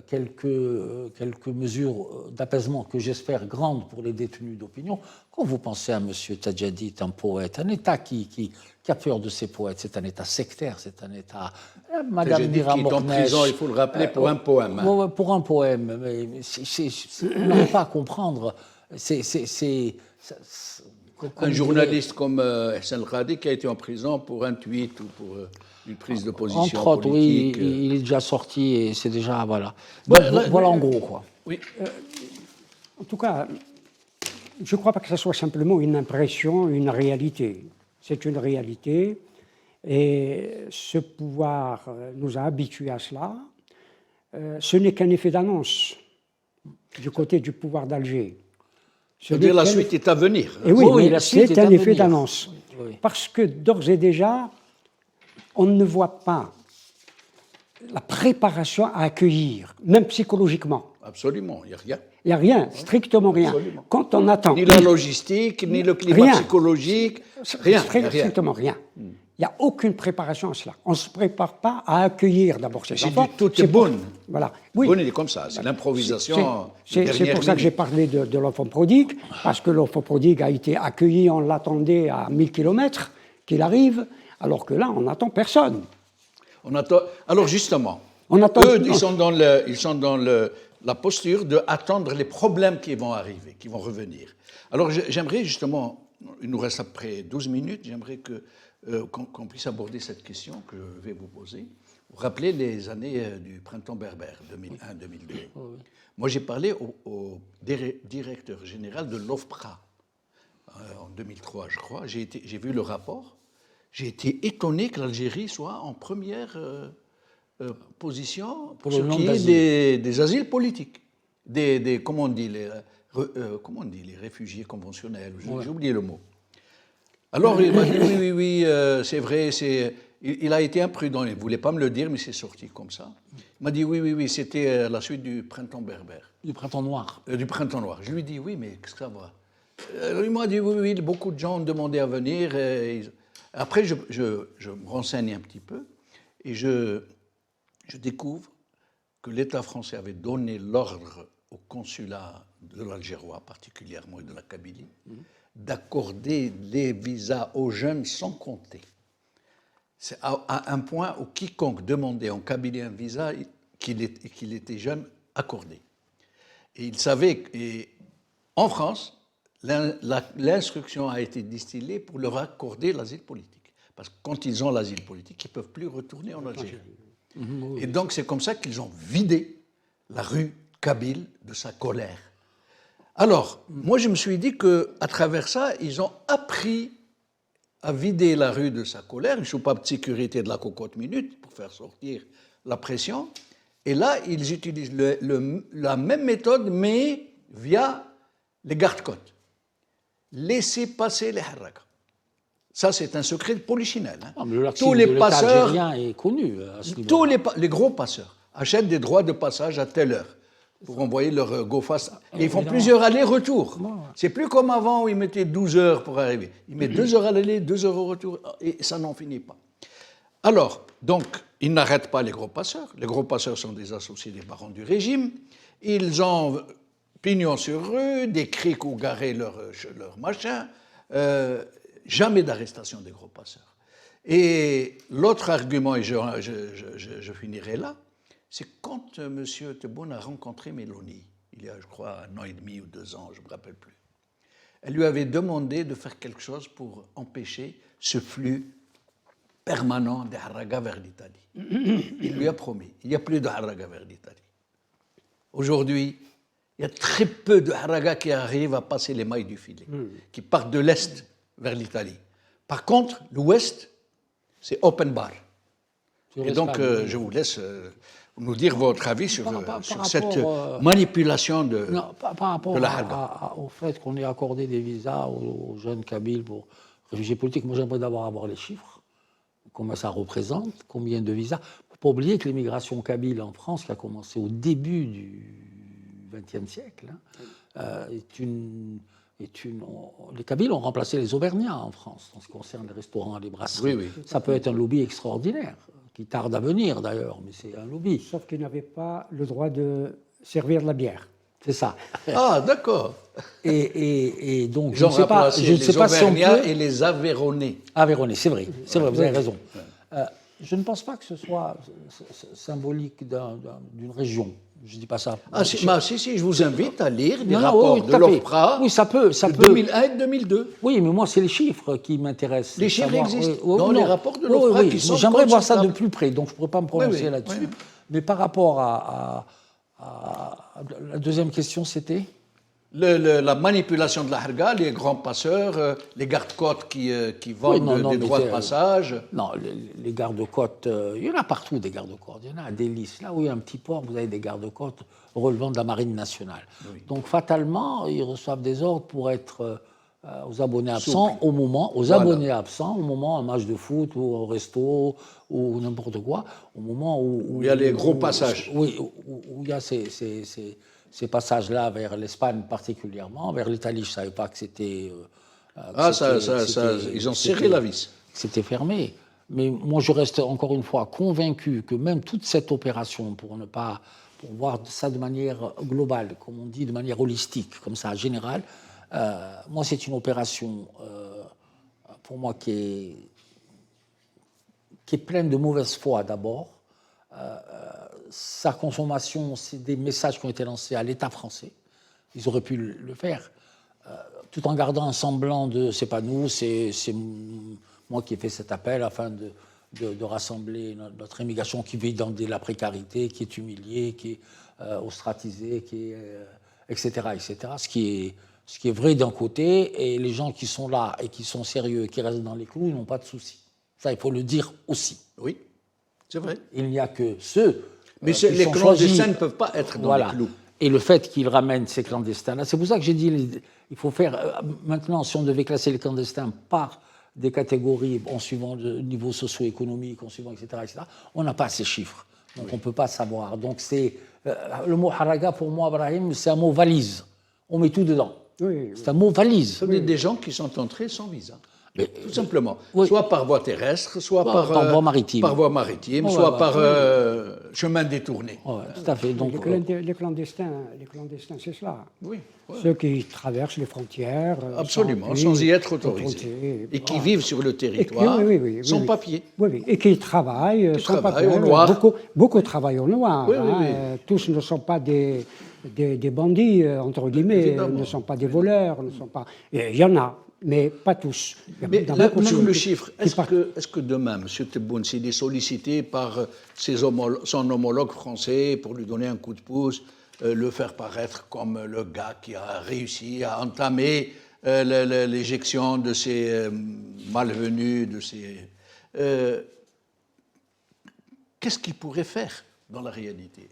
quelques mesures d'apaisement que j'espère grandes pour les détenus d'opinion. Quand vous pensez à M. Tadjadit, un poète, un État qui a peur de ses poètes, c'est un État sectaire, c'est un État...
Madame Mira Mornesh, en prison, il faut le rappeler, pour un poème.
Hein.
Pour un poème, mais on n'arrive pas à comprendre.
un journaliste comme Hassan El-Khadi qui a été en prison pour un tweet ou pour une prise de position
Entre autres,
politique.
oui, il est déjà sorti et c'est déjà, voilà.
Bah,
Donc, voilà en gros, quoi.
Oui.
En tout cas, je ne crois pas que ce soit simplement une impression, une réalité. C'est une réalité et ce pouvoir nous a habitués à cela. Ce n'est qu'un effet d'annonce du côté du pouvoir d'Alger.
C'est-à-dire la suite est à venir.
Et oui,
Oui,
mais
la suite
c'est
est à
un effet
venir.
d'annonce.
Oui.
Parce que d'ores et déjà, on ne voit pas la préparation à accueillir, même psychologiquement.
Absolument, il n'y a rien.
Il n'y a rien, strictement rien.
Absolument.
Quand on attend...
Ni la logistique, ni le climat
Rien.
psychologique, rien. il y a rien.
Strictement rien. Il n'y a aucune préparation à cela. On ne se prépare pas à accueillir d'abord ces
J'ai
enfants.
dit tout est bon.
Voilà. Oui.
Bon, il est comme ça, c'est l'improvisation.
C'est pour ça que j'ai parlé de l'enfant prodigue, parce que l'enfant prodigue a été accueilli, on l'attendait à 1000 km qu'il arrive, alors que là, on n'attend personne.
On attend. Alors justement,
On attend-
eux, ils sont dans la posture d'attendre les problèmes qui vont arriver, qui vont revenir. Alors j'aimerais justement, il nous reste après 12 minutes, j'aimerais qu'on puisse aborder cette question que je vais vous poser. Vous rappelez les années du printemps berbère, 2001-2002. Moi, j'ai parlé au directeur général de l'OFPRA en 2003, je crois. J'ai vu le rapport. J'ai été étonné que l'Algérie soit en première position pour
le
ce
nombre
qui
d'asiles.
est des asiles politiques. Comment on dit les réfugiés conventionnels. J'ai oublié le mot. Alors, il m'a dit oui, c'est vrai, il a été imprudent, il ne voulait pas me le dire, mais c'est sorti comme ça. Il m'a dit oui, c'était la suite du printemps berbère.
Du printemps noir.
Du printemps noir. Je lui ai dit oui, mais qu'est-ce que ça va Il m'a dit oui, beaucoup de gens ont demandé à venir. Après, je me renseigne un petit peu et je découvre que l'État français avait donné l'ordre au consulat de l'Algérois, particulièrement, et de la Kabylie, d'accorder les visas aux jeunes sans compter. C'est à un point où quiconque demandait en Kabylie un visa, qu'il était jeune, accordé. Et il savait, et en France, l'instruction a été distillée pour leur accorder l'asile politique. Parce que quand ils ont l'asile politique, ils ne peuvent plus retourner en Algérie. Et donc c'est comme ça qu'ils ont vidé la rue kabyle de sa colère. Alors, moi je me suis dit qu'à travers ça, ils ont appris à vider la rue de sa colère, une soupape de sécurité de la cocotte minute pour faire sortir la pression. Et là, ils utilisent la même méthode, mais via les gardes-côtes. Laissez passer les harrakas. Ça, c'est un secret de polichinelle. Hein.
Ah, mais le
Tous les passeurs,
algérien est connu à ce niveau.
les gros passeurs achètent des droits de passage à telle heure pour envoyer leur go-fast. Et ils font plusieurs allers-retours. C'est plus comme avant où ils mettaient 12 heures pour arriver. Ils mettent 2 heures à l'aller, 2 heures au retour, et ça n'en finit pas. Alors, donc, ils n'arrêtent pas les gros passeurs. Les gros passeurs sont des associés des barons du régime. Ils ont pignon sur rue, des criques où garer leur machin. Jamais d'arrestation des gros passeurs. Et l'autre argument, et je finirai là, c'est quand M. Tebboune a rencontré Mélanie, il y a, je crois, 1 an et demi ou 2 ans, je ne me rappelle plus. Elle lui avait demandé de faire quelque chose pour empêcher ce flux permanent des Harragas vers l'Italie. Il lui a promis, il n'y a plus de Harragas vers l'Italie. Aujourd'hui, il y a très peu de Harragas qui arrivent à passer les mailles du filet, qui partent de l'Est vers l'Italie. Par contre, l'Ouest, c'est open bar. Et donc, je vous laisse nous dire votre avis sur cette manipulation de la Harga.
Au fait qu'on ait accordé des visas aux jeunes Kabyles pour réfugiés politiques. Moi, j'aimerais d'abord avoir les chiffres, combien ça représente, combien de visas. Il ne faut pas oublier que l'immigration kabyle en France, qui a commencé au début du XXe siècle, les Kabyles ont remplacé les Auvergnats en France, en ce qui concerne les restaurants, les brasseries.
Oui.
Ça peut être un lobby extraordinaire, qui tarde à venir d'ailleurs, mais c'est un lobby.
Sauf qu'ils n'avaient pas le droit de servir de la bière.
C'est ça.
Ah, d'accord.
Et donc,
Ils ont remplacé les
si on
Auvergnats
peut...
et les Aveyronnais.
Aveyronnais, c'est vrai, vous avez raison. Je ne pense pas que ce soit symbolique d'une région. Je ne dis pas ça.
Si, je vous invite à lire des
Non,
rapports
oui,
de
tout à fait.
l'OFPRA
Oui, ça peut.
de 2001 et 2002.
Oui, mais moi, c'est les chiffres qui m'intéressent.
Les chiffres
Savoir-
existent
oui,
dans
non.
les rapports de l'OFPRA qui sont
J'aimerais voir ça de
consultables.
plus près, donc je ne pourrais pas me prononcer
Oui,
là-dessus.
oui.
Mais par rapport à la deuxième question, c'était
La manipulation de la harga, les grands passeurs, les gardes-côtes qui vendent
non,
des
mais
droits de
c'est-
passage.
Non, les gardes-côtes, il y en a partout des gardes-côtes. Il y en a à Délices. Là où il y a un petit port, vous avez des gardes-côtes relevant de la Marine nationale. Donc fatalement, ils reçoivent des ordres pour être aux abonnés absents au moment, au moment un match de foot ou au resto ou n'importe quoi, au moment où
il y a les gros passages.
Oui, où il y a ces passages-là vers l'Espagne particulièrement, vers l'Italie, je ne savais pas que c'était.
Ils ont serré la vis.
C'était fermé. Mais moi, je reste encore une fois convaincu que même toute cette opération, pour voir ça de manière globale, comme on dit, de manière holistique, comme ça, générale, moi, c'est une opération, pour moi, qui est pleine de mauvaise foi d'abord. Sa consommation, c'est des messages qui ont été lancés à l'État français. Ils auraient pu le faire, tout en gardant un semblant de c'est pas nous, c'est moi qui ai fait cet appel afin de rassembler notre immigration qui vit dans la précarité, qui est humiliée, qui est ostratisée, qui est, etc., etc. Ce qui est vrai d'un côté, et les gens qui sont là et qui sont sérieux, qui restent dans les clous, ils n'ont pas de soucis. Ça, il faut le dire aussi.
Oui, c'est vrai.
Il n'y a que ceux
Mais
qui
les
sont
clandestins
choisis.
ne peuvent pas être dans
Voilà.
les clous.
Et le fait qu'ils ramènent ces clandestins-là, c'est pour ça que j'ai dit, il faut faire, maintenant, si on devait classer les clandestins par des catégories, en suivant le niveau socio-économique, en suivant, etc., on n'a pas ces chiffres. Donc on ne peut pas savoir. Donc c'est, le mot haraga, pour moi, Ibrahim, c'est un mot valise. On met tout dedans.
Oui,
C'est un mot valise.
Ce sont des gens qui sont entrés sans visa.
Mais,
Tout simplement.
oui.
Soit par voie terrestre, soit par
voie maritime.
par voie maritime,
Ouais,
soit
ouais.
par chemin détourné.
ouais, tout à fait. Donc,
les clandestins, c'est cela.
Oui, ouais.
Ceux qui traversent les frontières.
Absolument,
sans
sans y être
autorisés.
autorisés. Et qui vivent sur le territoire
oui,
sans
oui.
papier.
Oui, oui, et qui travaillent sans
travaillent
papier.
au noir.
Beaucoup travaillent au noir.
Oui, oui, oui.
Tous ne sont pas des bandits, entre guillemets,
Évidemment.
ne sont pas des voleurs, ne sont pas. Il y en a, mais pas tous. Il y a
Mais
dans
là,
beaucoup de
même
choses
le
qui-
chiffre,
qui partent.
est-ce que demain, M. Tebboune, s'il est sollicité par son homologue français pour lui donner un coup de pouce, le faire paraître comme le gars qui a réussi à entamer l'éjection de ces malvenus, de ces... qu'est-ce qu'il pourrait faire dans la réalité?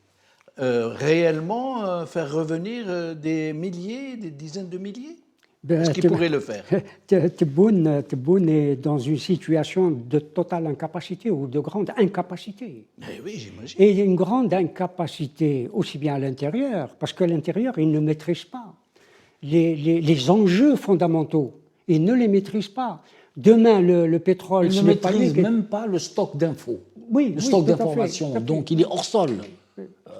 Réellement faire revenir des milliers, des dizaines de milliers?
Ben,
Est-ce qu'il pourrait le faire?
Tebboune est dans une situation de totale incapacité ou de grande incapacité.
Eh oui, j'imagine.
Et une grande incapacité aussi bien à l'intérieur, parce qu'à l'intérieur, il ne maîtrise pas les enjeux fondamentaux. Il ne les maîtrise pas. Demain, le pétrole...
il
ce
ne
n'est pas
maîtrise
lui qui-
même pas le stock d'infos.
Oui,
Le stock
tout à fait,
d'informations.
tout à fait.
Donc il est hors sol.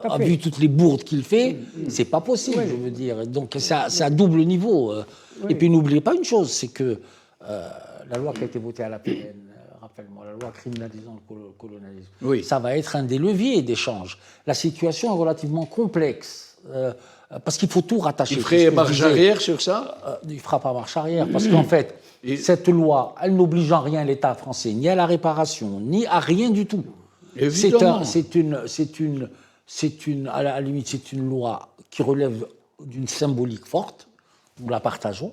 à
A
fait.
vu toutes les bourdes qu'il fait, c'est pas possible, je veux dire. Donc c'est à double niveau. Et puis n'oubliez pas une chose, c'est que la loi qui a été votée à la PN, rappelle-moi, la loi criminalisant le colonialisme,
Oui.
ça va être un des leviers d'échange. La situation est relativement complexe. Parce qu'il faut tout rattacher.
Il
C'est ce que
ferait
je
marche
disais.
arrière sur ça?
Il ne fera pas marche arrière, parce qu'en fait, cette loi, elle n'oblige en rien l'État français, ni à la réparation, ni à rien du tout.
Évidemment.
À la limite, c'est une loi qui relève d'une symbolique forte, nous la partageons,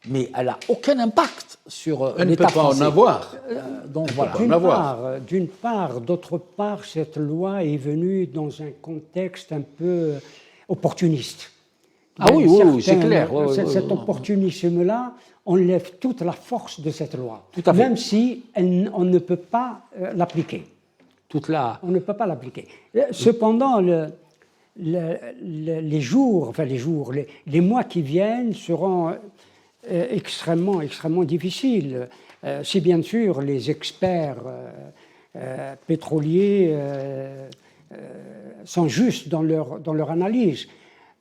mais elle n'a aucun impact sur
Elle ne peut
l'État
pas
français.
en avoir.
Donc voilà.
D'une part, d'autre part, cette loi est venue dans un contexte un peu opportuniste.
Ah oui, c'est clair. Oui, oui,
cet
oui.
opportunisme-là enlève toute la force de cette loi,
Tout à fait.
même si on ne peut pas l'appliquer.
On
ne peut pas l'appliquer. Cependant, les mois qui viennent seront extrêmement difficiles. Si bien sûr les experts pétroliers sont justes dans leur analyse.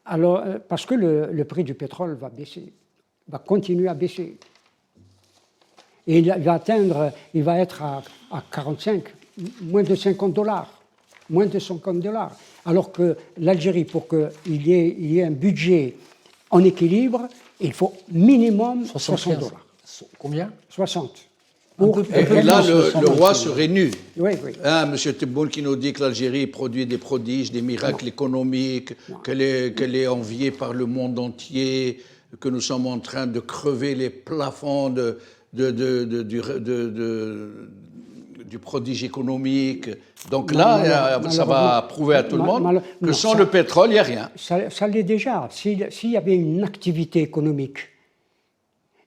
Alors, parce que le prix du pétrole va baisser, va continuer à baisser. Et il va être à 45 moins de 50 dollars. Moins de 50 dollars. Alors que l'Algérie, pour qu'il y ait un budget en équilibre, il faut minimum 60 dollars.
Combien?
60.
Et là, le roi serait nu.
Oui, oui.
Hein, Monsieur Tebboune qui nous dit que l'Algérie produit des prodiges, des miracles économiques, qu'elle est enviée par le monde entier, que nous sommes en train de crever les plafonds du prodige économique. Donc là, ça va prouver à tout le monde que sans le pétrole, il n'y a rien.
Ça l'est déjà. S'il y avait une activité économique,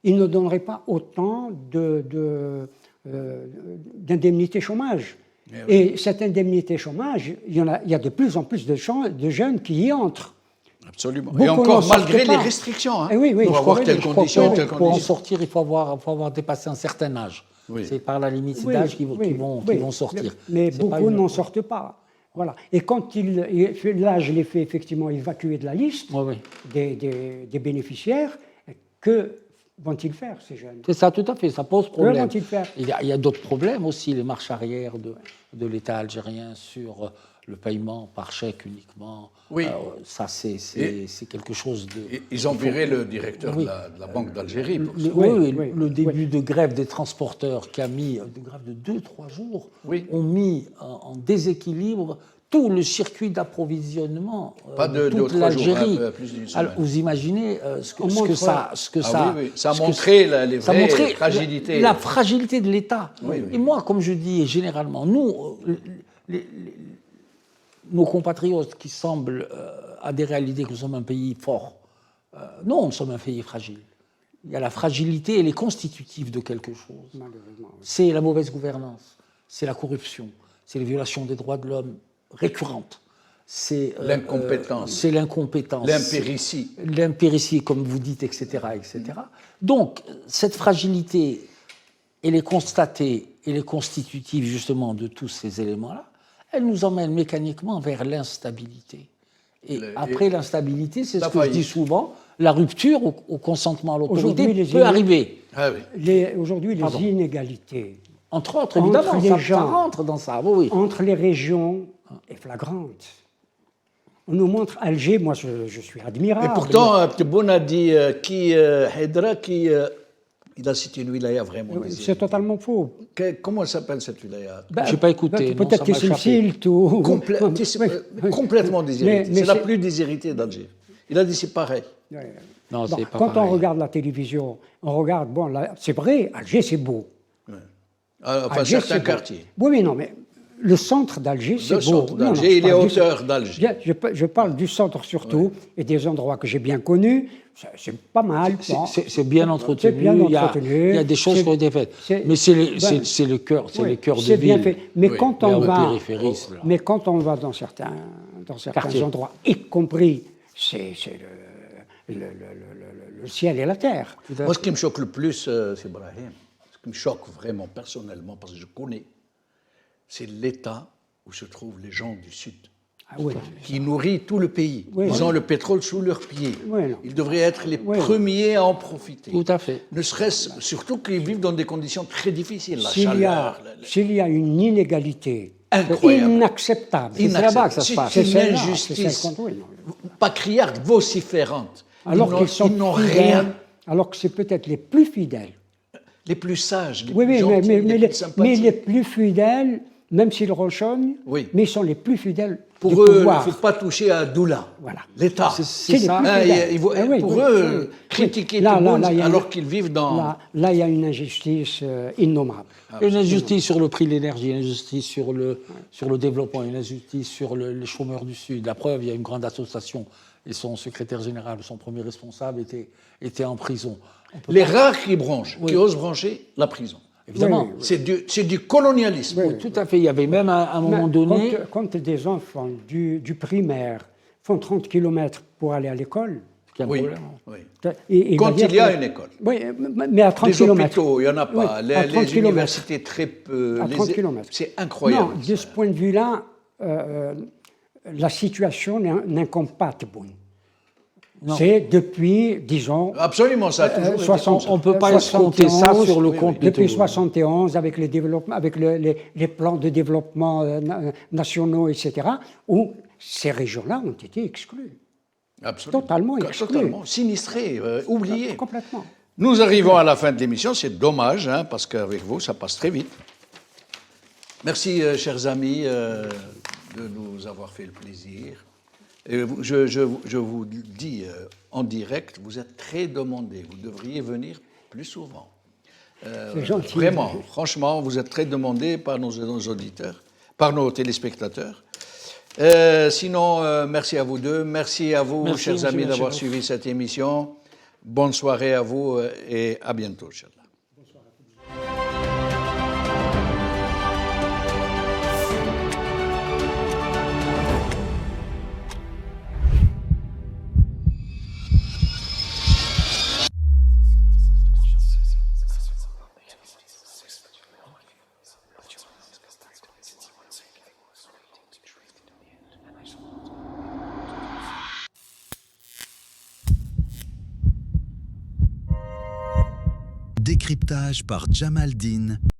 il ne donnerait pas autant d'indemnité chômage. Et cette indemnité chômage, il y a de plus en plus de jeunes qui y entrent.
Absolument.
Beaucoup
et encore malgré les
pas.
restrictions. Hein,
oui,
pour avoir telle condition, telle
Pour en
condition.
sortir, il faut avoir dépassé un certain âge.
Oui.
C'est par la limite d'âge qu'ils vont sortir.
Mais beaucoup n'en sortent pas. Voilà. Et quand l'âge les fait effectivement évacuer de la liste des bénéficiaires, que vont-ils faire, ces jeunes?
C'est ça, tout à fait, ça pose problème.
Que vont-ils faire?
Il y a d'autres problèmes aussi, les marches arrière de l'État algérien sur le paiement par chèque uniquement.
Oui.
Ça, c'est quelque chose de...
Ils ont viré le directeur de la Banque d'Algérie pour ça.
Le début de grève des transporteurs qui a mis, de grève de 2-3 jours, ont mis en déséquilibre tout le circuit d'approvisionnement de toute l'Algérie.
Plus d'une semaine.
Alors, vous imaginez ce que
ça a montré les vraies fragilités.
La fragilité de l'État.
Oui.
Et moi, comme je dis généralement, nous, nos compatriotes qui semblent adhérer à l'idée que nous sommes un pays fort, non, nous sommes un pays fragile. Il y a la fragilité, elle est constitutive de quelque chose. C'est la mauvaise gouvernance, c'est la corruption, c'est les violations des droits de l'homme récurrentes. C'est
l'incompétence.
C'est l'incompétence.
L'impéritie.
L'impéritie, comme vous dites, etc., etc. Donc, cette fragilité, elle est constatée, elle est constitutive justement de tous ces éléments-là. Elle nous emmène mécaniquement vers l'instabilité. Et après l'instabilité, c'est ce que je dis souvent, la rupture au consentement à l'autorité peut arriver.
Ah oui.
Aujourd'hui, les inégalités.
Entre autres, évidemment, ça rentre dans ça. Oui.
Entre les régions est flagrante. On nous montre Alger, moi je suis admirable.
Et pourtant, Tebboune a dit Haïdra il a cité une wilaya vraiment déshéritée.
C'est totalement faux.
Comment s'appelle cette wilaya?
Je n'ai pas écouté.
Peut-être que c'est le Silt ou...
Complètement déshéritée. C'est la plus déshéritée d'Alger. Il a dit c'est pareil.
Non, c'est pas
quand
pareil.
on regarde la télévision, on regarde, c'est vrai, Alger c'est beau.
Ouais. Enfin,
Alger,
certains quartiers.
Oui, mais non, mais le centre d'Alger, c'est beau.
Le centre d'Alger et les hauteurs d'Alger.
Je parle du centre surtout et des endroits que j'ai bien connus. C'est pas mal.
C'est bien entretenu. Il y a des choses qui ont été faites. Mais c'est le cœur, les cœurs de ville.
C'est bien fait. Mais quand on va dans certains endroits, y compris, c'est le ciel et la terre.
Moi, ce qui me choque le plus, c'est Brahim. Ce qui me choque vraiment personnellement, parce que je connais, c'est l'état où se trouvent les gens du Sud, qui nourrit tout le pays. Ils ont le pétrole sous leurs pieds. Ils devraient être les premiers à en profiter.
Tout à fait.
Ne serait-ce, surtout qu'ils vivent dans des conditions très difficiles, la
S'il y a une inégalité
incroyable,
inacceptable,
c'est là-bas que ça se passe.
C'est une injustice patriarque, vociférante. Ils n'ont rien.
Alors que c'est peut-être les plus fidèles.
Les plus sages, les
plus
gentils, les plus sympathiques.
Mais les plus fidèles, même s'ils rechognent, mais ils sont les plus fidèles.
Pour eux, il ne faut pas toucher à Doula, l'État.
C'est ça.
Pour eux, critiquer tout le monde alors qu'ils vivent dans...
Là, il y a une injustice innommable.
Une injustice sur le prix de l'énergie, une injustice sur le développement, une injustice sur les chômeurs du Sud. La preuve, il y a une grande association et son secrétaire général, son premier responsable, était en prison.
Les rares qui bronchent, qui osent brancher, la prison.
Évidemment.
C'est du colonialisme.
Oui, tout à fait. Il y avait même à un moment donné...
Quand des enfants du primaire font 30 km pour aller à l'école...
Oui. Quand il y a une école.
Oui, mais à 30 km.
Les hôpitaux, il n'y en a pas. Les universités, très peu.
À 30 km.
C'est incroyable.
Non, de ce point de vue-là, la situation n'incombe pas Tebboune.
Non.
C'est depuis, disons,
Absolument, ça a toujours été comme ça.
On ne peut pas escompter ça sur le compte de
depuis
Tebboune.
71, avec les développements, avec les plans de développement nationaux, etc., où ces régions-là ont été exclues.
Absolument.
Totalement exclues.
Totalement. Sinistrées, oubliées.
Complètement.
Nous arrivons à la fin de l'émission, c'est dommage, hein, parce qu'avec vous, ça passe très vite. Merci, chers amis, de nous avoir fait le plaisir. Et je vous dis en direct, vous êtes très demandés, vous devriez venir plus souvent.
C'est gentil.
Vraiment, franchement, vous êtes très demandés par nos auditeurs, par nos téléspectateurs. Sinon, merci à vous deux, merci à vous,
Merci,
chers amis,
monsieur
d'avoir
Benchenouf.
suivi cette émission. Bonne soirée à vous et à bientôt, Inch'Allah.
Décryptage par Jamaldine